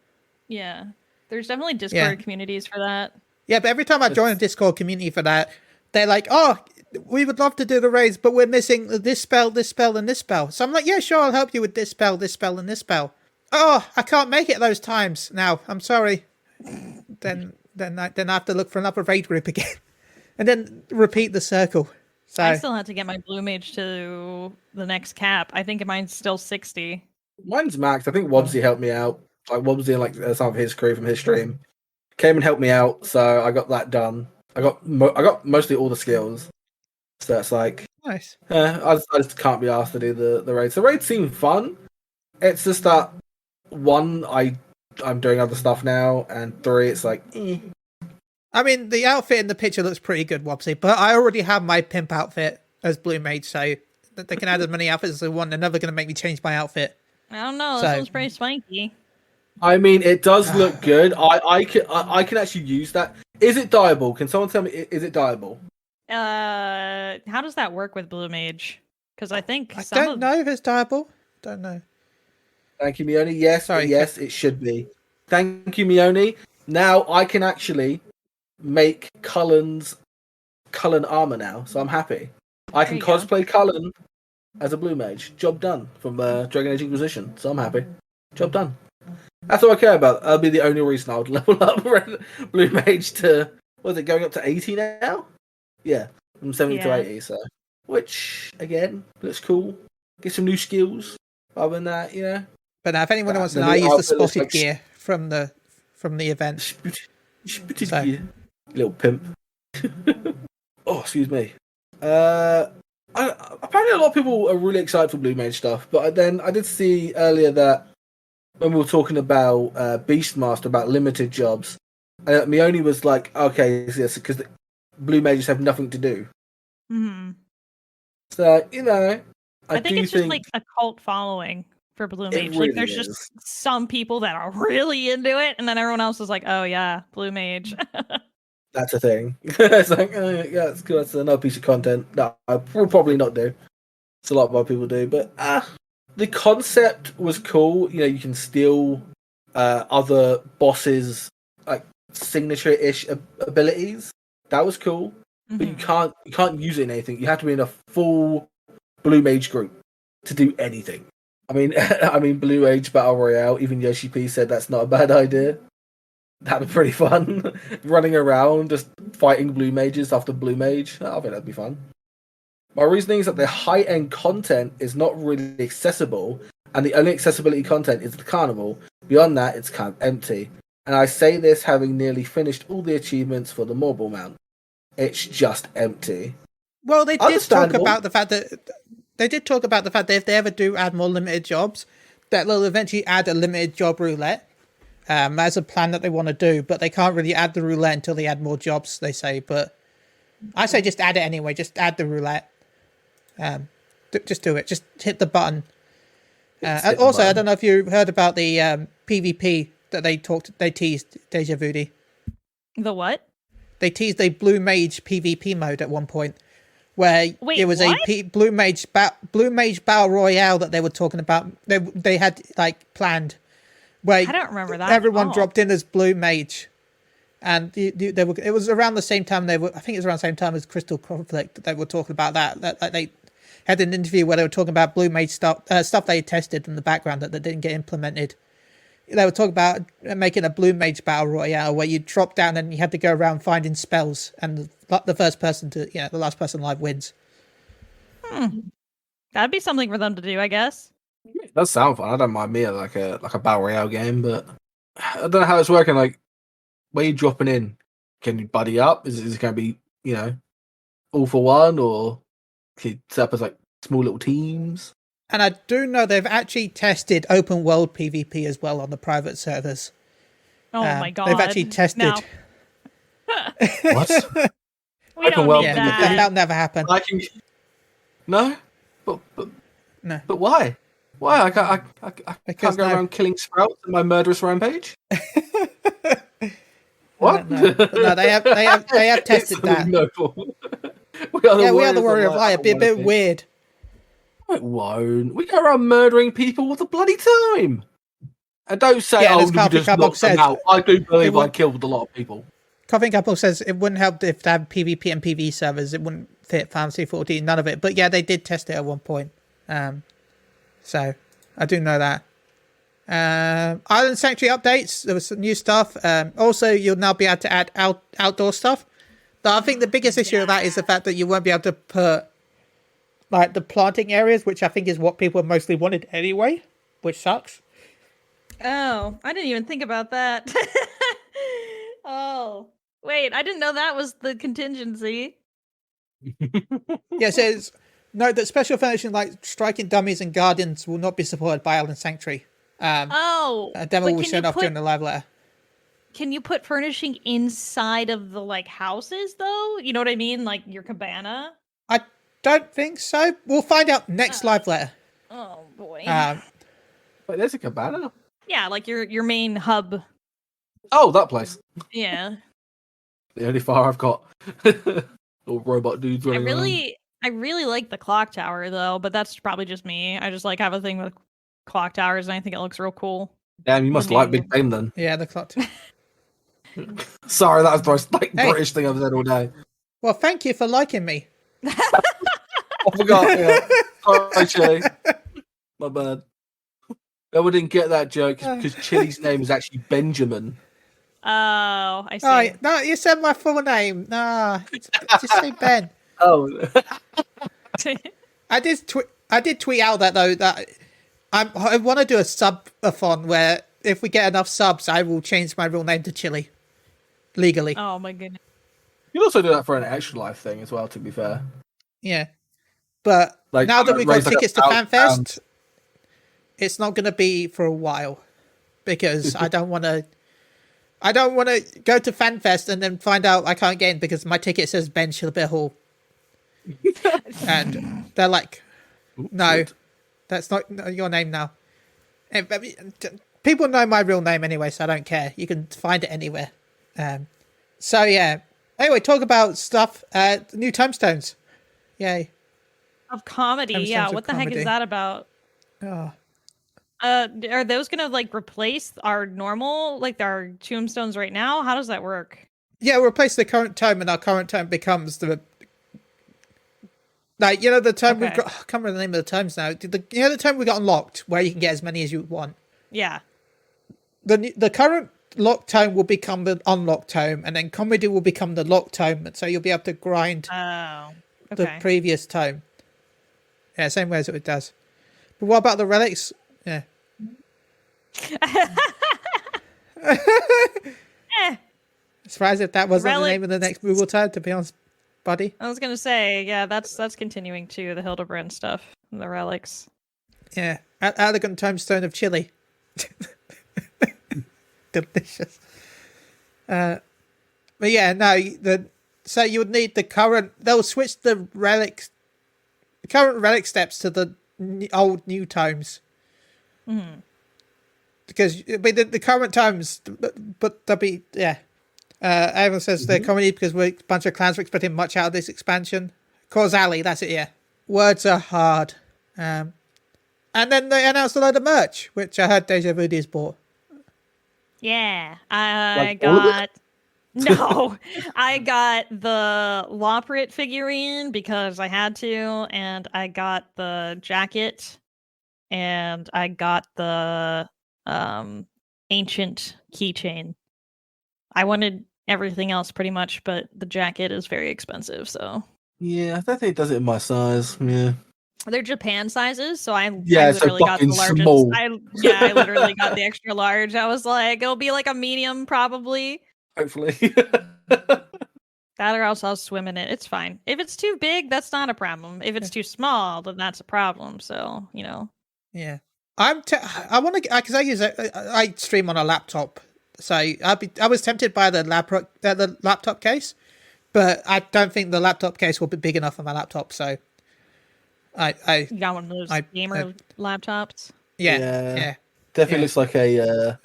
C: yeah. There's definitely Discord communities for that.
A: Yeah, but every time I join a Discord community for that, they're like, "Oh, we would love to do the raids, but we're missing this spell, and this spell." So I'm like, "Yeah, sure, I'll help you with this spell, and this spell." Oh, I can't make it those times now. I'm sorry. Then I have to look for another raid group again, and then repeat the circle. So
C: I still have to get my Blue Mage to the next cap. I think mine's still 60.
B: Mine's maxed. I think Wobbsy helped me out. Like Wobbsy and some of his crew from his stream came and helped me out, so I got that done. I got mostly all the skills. So it's like
A: nice.
B: I just can't be asked to do the raids. The raids seem fun. It's just that one, I'm doing other stuff now, and three, it's like.
A: I mean, the outfit in the picture looks pretty good, Wobsy, but I already have my pimp outfit as Blue Mage, so they can add as many outfits as they want. They're never going to make me change my outfit.
C: I don't know. This one's pretty spiky.
B: I mean, it does look good. I can actually use that. Is it dyeable? Can someone tell me? Is it dyeable?
C: How does that work with Blue Mage? Because I think
A: I don't know if it's dyeable. Don't know.
B: Thank you, Mione. Yes,
A: Sorry,
B: yes, it should be. Thank you, Mione. Now I can actually make Cullen armor now, so I'm happy. I can cosplay Cullen as a Blue Mage. Job done from Dragon Age Inquisition, so I'm happy. Job done. That's all I care about. That'll be the only reason I would level up Blue Mage to, what is it, going up to 80 now? Yeah, from 70 to 80, so. Which, again, looks cool. Get some new skills. Other than that,
A: But if anyone wants to know, I use the spotted gear from the event.
B: Spotted gear. Little pimp. Oh, excuse me. Apparently a lot of people are really excited for Blue Mage stuff, but then I did see earlier that when we were talking about Beastmaster, about limited jobs, Mione was like, okay, yes, because Blue Mages have nothing to do.
C: Mm-hmm.
B: So,
C: I think it's just like a cult following for Blue Mage.
B: Really
C: like there's just some people that are really into it, and then everyone else is like, oh yeah, Blue Mage.
B: That's a thing. It's like, yeah, it's good. That's another piece of content that I will probably not do. It's a lot more people do, but the concept was cool. You can steal other bosses' like signature-ish abilities. That was cool, but you can't use it in anything. You have to be in a full Blue Mage group to do anything. I mean, Blue Mage Battle Royale. Even Yoshi P said that's not a bad idea. That'd be pretty fun. Running around just fighting Blue Mages after Blue Mage. I think that'd be fun. My reasoning is that the high-end content is not really accessible, and the only accessibility content is the carnival. Beyond that, it's kind of empty. And I say this having nearly finished all the achievements for the Moogle mount. It's just empty.
A: Well, they did talk about the fact that if they ever do add more limited jobs, that they'll eventually add a limited job roulette, as a plan that they want to do, but they can't really add the roulette until they add more jobs, they say. But I say just add it anyway. Just add the roulette. Just do it. Just hit the button. Also, I don't know if you heard about the PvP that they teased, Dejavudea.
C: The what?
A: They teased a Blue Mage PvP mode at one point, where it was
C: what?
A: a Blue Mage Battle Royale that they were talking about. They had like planned, where
C: I don't remember that.
A: everyone dropped in as Blue Mage, and they were. It was around the same time I think it was around the same time as Crystal Conflict that they were talking about that. Like they had an interview where they were talking about Blue Mage stuff they tested in the background that didn't get implemented. They were talking about making a Blue Mage Battle Royale where you drop down and you had to go around finding spells, and the first person the last person alive wins.
C: That'd be something for them to do, I guess.
B: It does sound fun. I don't mind me like a battle royale game, but I don't know how it's working. Like, where you dropping in? Can you buddy up? Is it going to be all for one, or can you set up as like small little teams?
A: And I do know they've actually tested open world PvP as well on the private servers.
C: Oh my god!
A: They've actually tested.
C: No.
B: What?
C: We don't
B: world
C: need
B: PvP?
C: that.
A: That'll never happen.
B: No, but
A: No.
B: But why? Why I can't go around killing sprouts in my murderous rampage? What?
A: No, they have tested that.
B: We are
A: the warrior of light. It'd be a bit weird.
B: It won't. We go around murdering people all the bloody time. And don't say,
A: as
B: you
A: Coffee
B: just
A: Cup
B: knocked them
A: said,
B: out. I do believe I killed a lot of people.
A: Coffee Couple says it wouldn't help if they have PvP and PvE servers. It wouldn't fit Fantasy 14, none of it. But yeah, they did test it at one point. So I do know that. Island Sanctuary updates. There was some new stuff. Also, you'll now be able to add outdoor stuff. But I think the biggest issue of that is the fact that you won't be able to put like the planting areas, which I think is what people mostly wanted anyway, which sucks.
C: Oh, I didn't even think about that. Oh, wait, I didn't know that was the contingency.
A: Yeah, it says note that special furnishing like striking dummies and guardians will not be supported by Island Sanctuary. A demo will show off during the live letter.
C: Can you put furnishing inside of the like houses though? You know what I mean? Like your cabana?
A: I don't think so. We'll find out next live letter.
C: Oh boy.
B: Wait, there's a cabana?
C: Yeah, like your main hub.
B: Oh, that place.
C: Yeah.
B: The only fire I've got. Little robot dudes running around.
C: I really like the clock tower though, but that's probably just me. I just like have a thing with clock towers and I think it looks real cool.
B: Damn, you must like Big Game then.
A: Yeah, the clock tower.
B: Sorry, that was the most British thing I've said all day.
A: Well, thank you for liking me.
B: I forgot. Yeah. Sorry, Chili. My bad. I didn't get that joke because Chili's name is actually Benjamin.
C: Oh, I see.
A: Oh, no, you said my full name. Nah, just say Ben.
B: Oh.
A: I did tweet out that though that I want to do a sub-a-thon where if we get enough subs, I will change my real name to Chili legally.
C: Oh my goodness.
B: You can also do that for an extra life thing as well. To be fair.
A: Yeah, but
B: like,
A: now that we've got tickets to
B: £1,000.
A: FanFest, it's not going to be for a while because I don't want to go to FanFest and then find out I can't get in because my ticket says Ben Shilbert Hall. And they're like, no, that's not your name now. And, people know my real name anyway, so I don't care. You can find it anywhere. So yeah. Anyway, talk about stuff. New Tomestones. Yay.
C: Of comedy, yeah. What the heck is that about?
A: Oh.
C: Are those gonna like replace our normal, like our tombstones right now? How does that work?
A: Yeah, we'll replace the current tome, and our current tome becomes the the tome we've got. I can't remember the name of the tomes now. The tome we got unlocked, where you can get as many as you want.
C: Yeah.
A: The current locked tome will become the unlocked tome, and then comedy will become the locked tome, and so you'll be able to grind the previous tome. Yeah, same way as it does. But what about the relics? Yeah. Surprised if that wasn't the name of the next Moogle tome, to be honest, buddy.
C: I was gonna say, yeah, that's continuing too, the Hildebrand stuff, the relics.
A: Yeah, elegant tomestone of Chile. Delicious. But yeah, no. So you would need the current. They'll switch the current relic steps to the old new tomes.
C: Mm-hmm.
A: Because the current tomes, but they'll be everyone says they're comedy because a bunch of clans were expecting much out of this expansion. Causali, that's it. Yeah, words are hard. And then they announced a load of merch, which I heard Dejavudea's bought.
C: Yeah, I
B: Like all of
C: got. No, I got the Loprit figurine because I had to, and I got the jacket, and I got the ancient keychain. I wanted everything else pretty much, but the jacket is very expensive, so.
B: Yeah, I don't think it does it in my size. Yeah.
C: They're Japan sizes, so I
B: Yeah, so
C: literally got the
B: fucking
C: largest.
B: small.
C: I literally got the extra large. I was like, it'll be like a medium probably.
B: Hopefully.
C: That or else I'll swim in it. It's fine. If it's too big, that's not a problem. If it's too small, then that's a problem. So,
A: Yeah, I want to because I stream on a laptop, so I was tempted by the laptop case, but I don't think the laptop case will be big enough for my laptop. So,
C: you got one of those gamer laptops.
A: Yeah.
B: Definitely looks like an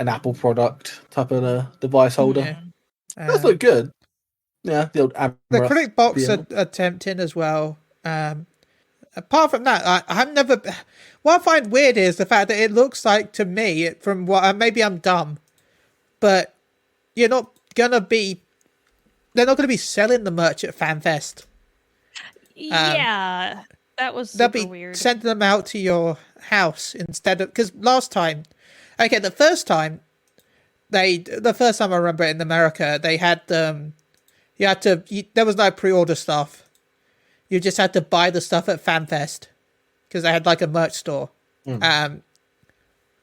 B: Apple product type of device holder.
A: Yeah.
B: Does look good. Yeah, the old
A: The critic box are tempting as well. Apart from that, I've never. What I find weird is the fact that it looks like to me, from what maybe I'm dumb, but you're not gonna be. They're not gonna be selling the merch at FanFest.
C: Yeah, that was
A: They'll
C: super
A: be
C: weird.
A: sending them out to your house instead of because last time, the first time I remember it in America, they had there was no pre-order stuff. You just had to buy the stuff at FanFest because they had like a merch store.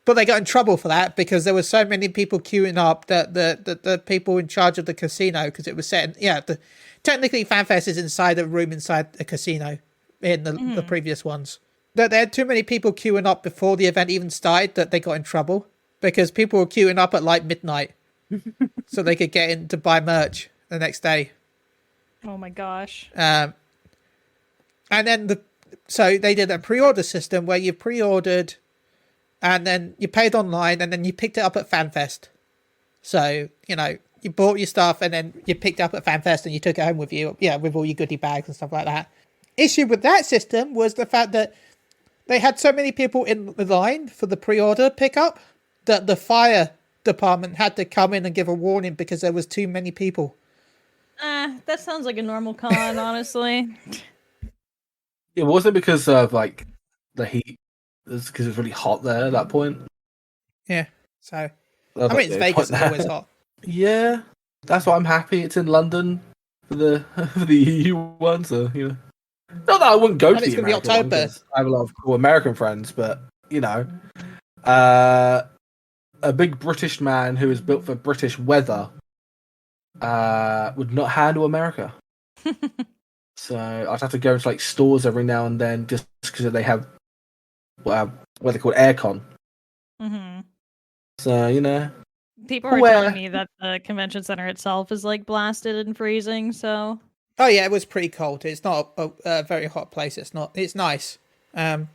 A: But they got in trouble for that because there were so many people queuing up that the people in charge of the casino, because it was set in, technically FanFest is inside a room inside a casino in the previous ones. That they had too many people queuing up before the event even started that they got in trouble because people were queuing up at like midnight so they could get in to buy merch the next day.
C: Oh my gosh.
A: And then so they did a pre-order system where you pre-ordered and then you paid online and then you picked it up at FanFest. So, you bought your stuff and then you picked it up at FanFest and you took it home with you, with all your goodie bags and stuff like that. Issue with that system was the fact that they had so many people in the line for the pre-order pickup that the fire department had to come in and give a warning because there was too many people.
C: That sounds like a normal con, honestly.
B: It wasn't because of like the heat. It's because it was really hot there at that point.
A: Yeah. So it's Vegas, it's always hot.
B: Yeah, that's why I'm happy it's in London for the EU one. So not that I wouldn't go to the American one, 'cause I have a lot of cool American friends, but a big British man who is built for British weather would not handle America. So I'd have to go into like stores every now and then just because they have what they call aircon.
C: Mm-hmm.
B: So
C: people are telling me that the convention center itself is like blasted and freezing. So
A: it was pretty cold. It's not a very hot place. It's not. It's nice. So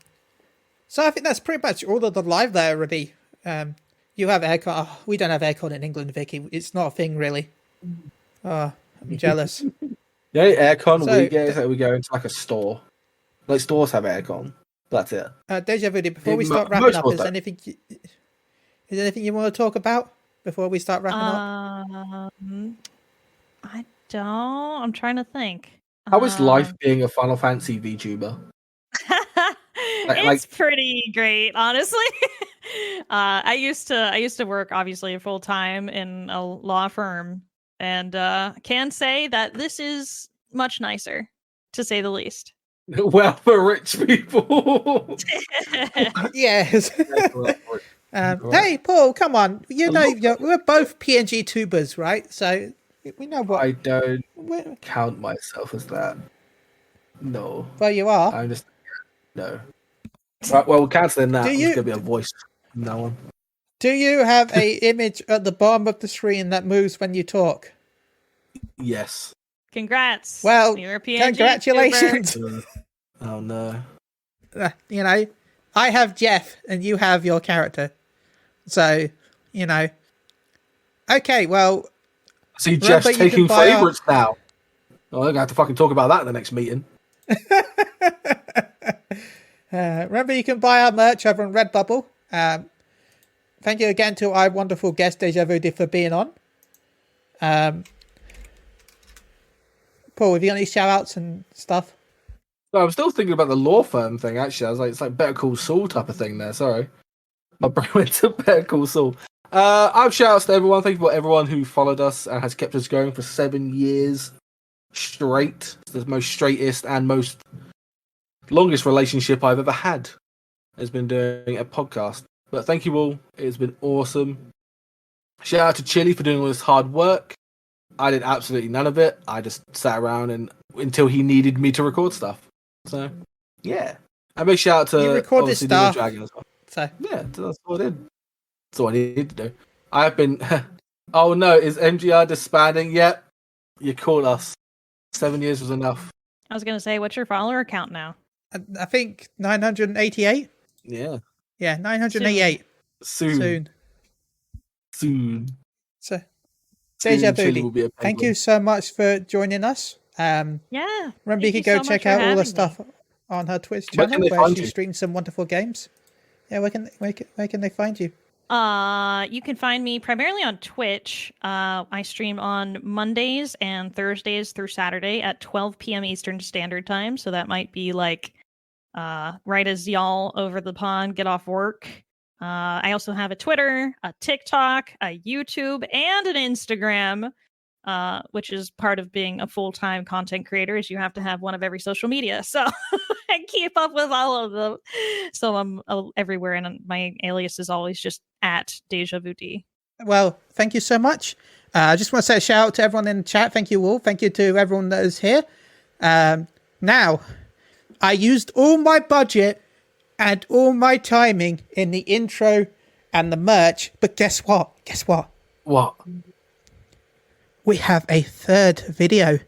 A: I think that's pretty much all of the live there already. You have aircon. Oh, we don't have aircon in England, Vicky. It's not a thing really. Oh, I'm jealous.
B: The only aircon we get is that we go into like a store. Like stores have aircon. That's it.
A: Dejavudea, before we start wrapping up, is there anything you want to talk about before we start wrapping up?
C: I don't. I'm trying to think.
B: How is life being a Final Fantasy VTuber?
C: It's pretty great, honestly. I used to work obviously full time in a law firm, and can say that this is much nicer, to say the least.
B: Well, for rich people.
A: Yes. Hey, Paul, come on. We're both PNG tubers, right? So we know what.
B: I don't count myself as that. No.
A: Well, you are.
B: I'm just no. Right, well, we're cancelling that.
A: There's
B: going to be a voice from now on.
A: Do you have a image at the bottom of the screen that moves when you talk?
B: Yes.
C: Congrats.
A: Well,
C: You're a PNG
A: congratulations.
B: Oh no.
A: You know, I have Jeff and you have your character. So, you know. Okay, well.
B: See, Jeff's
A: remember you
B: taking
A: can buy
B: favourites now. Oh, I'm going to have to fucking talk about that in the next meeting.
A: Remember, you can buy our merch over on Redbubble. Thank you again to our wonderful guest, Dejavudea, for being on. Paul, have you got any shout-outs and stuff?
B: No, I'm still thinking about the law firm thing, actually. I was like, it's like Better Call Saul type of thing there. Sorry. My brain went to Better Call Saul. I've shout-outs to everyone. Thank you for everyone who followed us and has kept us going for 7 years straight. It's the most straightest and most longest relationship I've ever had has been doing a podcast. But thank you all. It's been awesome. Shout out to Chili for doing all this hard work. I did absolutely none of it. I just sat around and until he needed me to record stuff. So, yeah. And big shout out to
A: you recorded stuff.
B: Dragon as well.
A: So.
B: Yeah, that's what I did. That's all I needed to do. I've been... Oh no, is MGR disbanding? Yep. You called us. 7 years was enough.
C: I was going to say, what's your follower count now?
A: I think 988.
B: Yeah.
A: Yeah, 988.
B: Soon.
A: So, Dejavudea, thank you so much for joining us.
C: Yeah.
A: Remember, you can go check out all the stuff on her Twitch channel where she streams some wonderful games. Yeah, where can they find you?
C: You can find me primarily on Twitch. I stream on Mondays and Thursdays through Saturday at 12 p.m. Eastern Standard Time. So that might be like right as y'all over the pond get off work. I also have a Twitter, a TikTok, a YouTube, and an Instagram, which is part of being a full-time content creator is you have to have one of every social media. So I keep up with all of them. So I'm everywhere, and my alias is always just at Dejavudea.
A: Well, thank you so much. I just want to say a shout out to everyone in the chat. Thank you all. Thank you to everyone that is here. Now, I used all my budget and all my timing in the intro and the merch, but guess what?
B: What?
A: We have a third video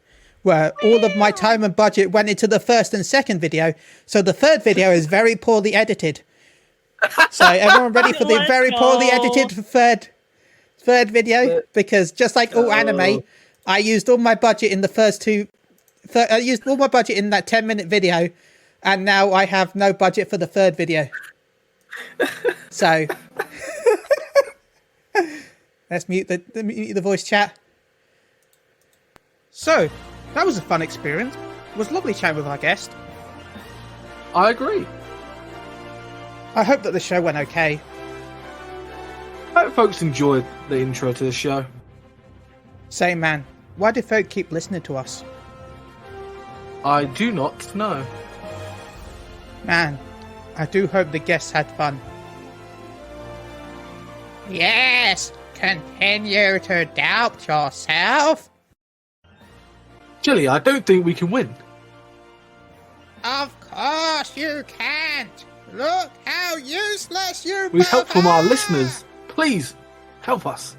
A: where all of my time and budget went into the first and second video. So the third video is very poorly edited. So everyone ready for the very poorly edited third video? Because just like all anime, I used all my budget in the first two. I used all my budget in that 10-minute video, and now I have no budget for the third video. So let's mute the voice chat. So, that was a fun experience. It was lovely chatting with our guest.
B: I agree.
A: I hope that the show went okay.
B: I hope folks enjoyed the intro to the show.
A: Say, man, why do folk keep listening to us?
B: I do not know.
A: Man, I do hope the guests had fun. Yes, continue to doubt yourself.
B: Chili, I don't think we can win.
A: Of course you can't. Look how useless you
B: We need help from our listeners. Please, help us.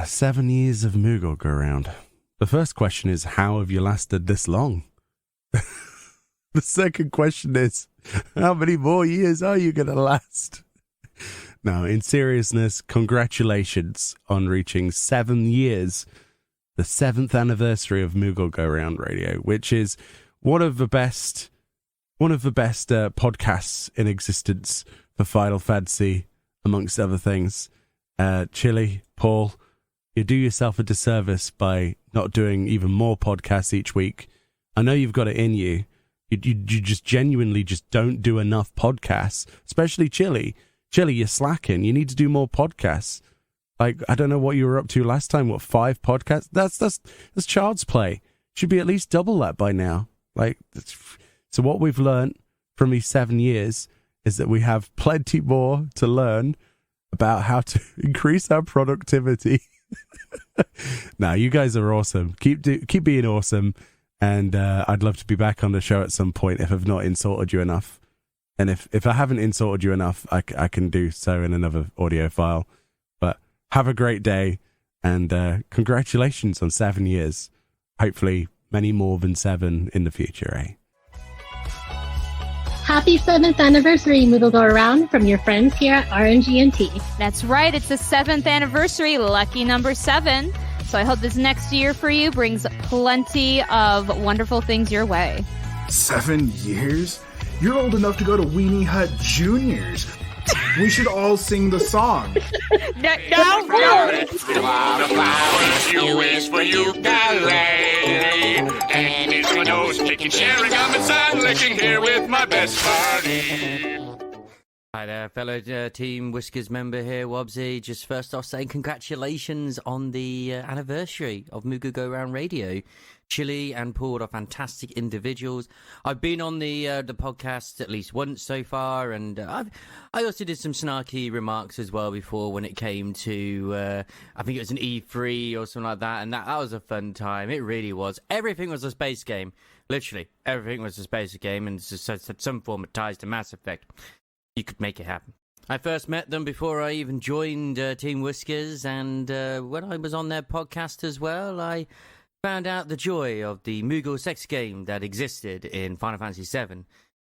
D: 7 years of Moogle go around. The first question is, how have you lasted this long? The second question is, how many more years are you going to last? Now, in seriousness, congratulations on reaching 7 years. The 7th anniversary of Moogle Go Round Radio, which is one of the best podcasts in existence for Final Fantasy, amongst other things. Chili, Paul, you do yourself a disservice by not doing even more podcasts each week. I know you've got it in you. You just genuinely just don't do enough podcasts, especially Chili. Chili, you're slacking. You need to do more podcasts. Like, I don't know what you were up to last time. What, 5 podcasts? That's child's play. Should be at least double that by now. Like, so what we've learned from these 7 years is that we have plenty more to learn about how to increase our productivity. Now, you guys are awesome. Keep being awesome. And I'd love to be back on the show at some point if I've not insulted you enough. And if I haven't insulted you enough, I can do so in another audio file. But have a great day, and congratulations on 7 years. Hopefully many more than 7 in the future, eh?
E: Happy 7th anniversary, Moogle Go Around, from your friends here at RNG&T.
F: That's right, it's the 7th anniversary, lucky number 7. So I hope this next year for you brings plenty of wonderful things your way.
G: 7 years? You're old enough to go to Weenie Hut Juniors. We should all sing the song.
F: No.
H: You wish for ukulele, and it's my nose picking, sharing gum and sun licking here with my best buddy.
I: Hi there, fellow Team Whiskers member here, Wobbsy. Just first off saying congratulations on the anniversary of Moogle Go Round Radio. Chili and Paul are fantastic individuals. I've been on the podcast at least once so far, and I also did some snarky remarks as well before when it came to, I think it was an E3 or something like that, and that was a fun time. It really was. Everything was a space game. Literally, everything was a space game, and some form of ties to Mass Effect. You could make it happen. I first met them before I even joined Team Whiskers, and when I was on their podcast as well, I found out the joy of the Moogle sex game that existed in Final Fantasy VII.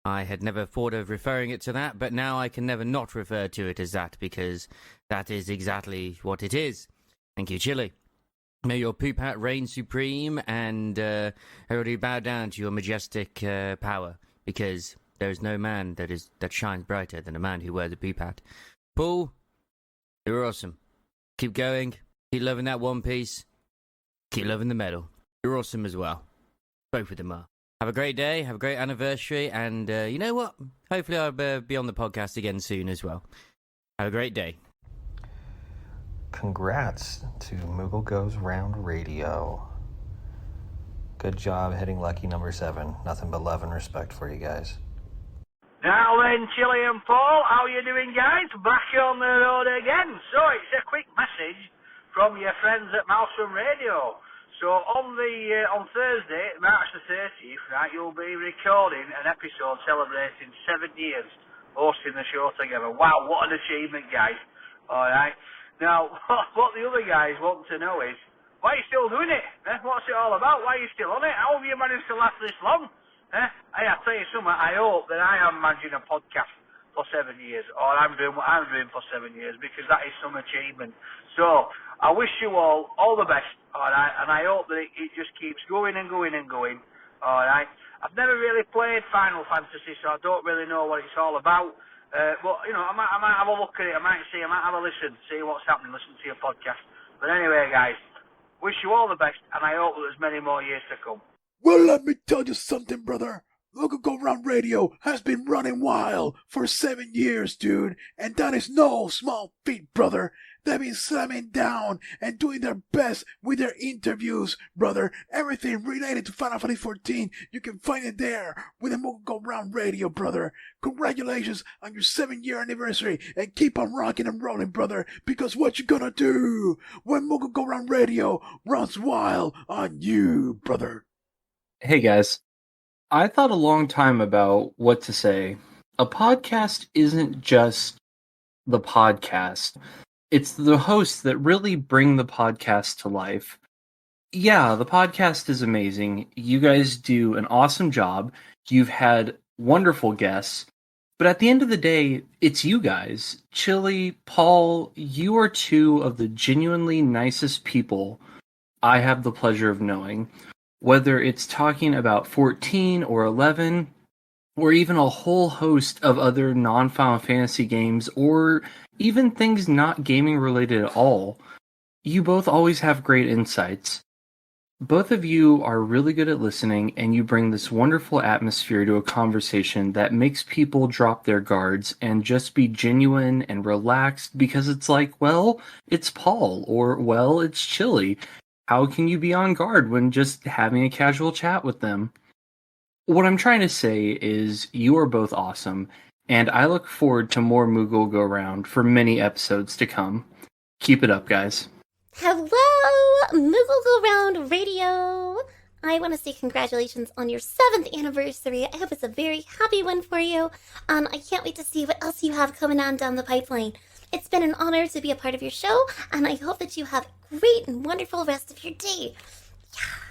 I: I had never thought of referring it to that, but now I can never not refer to it as that, because that is exactly what it is. Thank you, Chili. May your poop hat reign supreme, and everybody bow down to your majestic power, because there is no man that shines brighter than a man who wears a poop hat. Paul, you're awesome. Keep going. Keep loving that One Piece. Keep loving the medal. You're awesome as well. Both of them are. Have a great day. Have a great anniversary. And you know what? Hopefully I'll be on the podcast again soon as well. Have a great day.
J: Congrats to Moogle Goes Round Radio. Good job hitting lucky number 7. Nothing but love and respect for you guys.
K: Now then, Chili and Paul, how you doing, guys? Back on the road again. So it's a quick message from your friends at Maelstrom Radio. So on Thursday, March the 30th, right, you'll be recording an episode celebrating 7 years hosting the show together. Wow, what an achievement, guys. All right. Now, what the other guys want to know is, why are you still doing it? What's it all about? Why are you still on it? How have you managed to last this long? Hey, I'll tell you something, I hope that I am managing a podcast for 7 years, or I'm doing what I'm doing for 7 years, because that is some achievement. So, I wish you all the best, alright, and I hope that it just keeps going and going and going, alright. I've never really played Final Fantasy, so I don't really know what it's all about, but, you know, I might have a look at it, I might have a listen, see what's happening, listen to your podcast. But anyway, guys, wish you all the best, and I hope that there's many more years to come.
G: Well, let me tell you something, brother. Moogle Go Round Radio has been running wild for 7 years, dude. And that is no small feat, brother. They've been slamming down and doing their best with their interviews, brother. Everything related to Final Fantasy 14, you can find it there with the Moogle Go Round Radio, brother. Congratulations on your 7-year anniversary, and keep on rocking and rolling, brother, because what you gonna do when Moogle Go Round Radio runs wild on you, brother?
L: Hey guys, I thought a long time about what to say. A podcast isn't just the podcast. It's the hosts that really bring the podcast to life. Yeah, the podcast is amazing. You guys do an awesome job. You've had wonderful guests. But at the end of the day, it's you guys. Chili, Paul, you are two of the genuinely nicest people I have the pleasure of knowing. Whether it's talking about 14 or 11, or even a whole host of other non-Final Fantasy games, or even things not gaming related at all, you both always have great insights. Both of you are really good at listening, and you bring this wonderful atmosphere to a conversation that makes people drop their guards and just be genuine and relaxed, because it's like, well, it's Paul, or, well, it's Chili. How can you be on guard when just having a casual chat with them? What I'm trying to say is you are both awesome, and I look forward to more Moogle Go Round for many episodes to come. Keep it up, guys.
M: Hello, Moogle Go Round Radio. I want to say congratulations on your 7th anniversary. I hope it's a very happy one for you. I can't wait to see what else you have coming on down the pipeline. It's been an honor to be a part of your show, and I hope that you have a great and wonderful rest of your day. Yeah.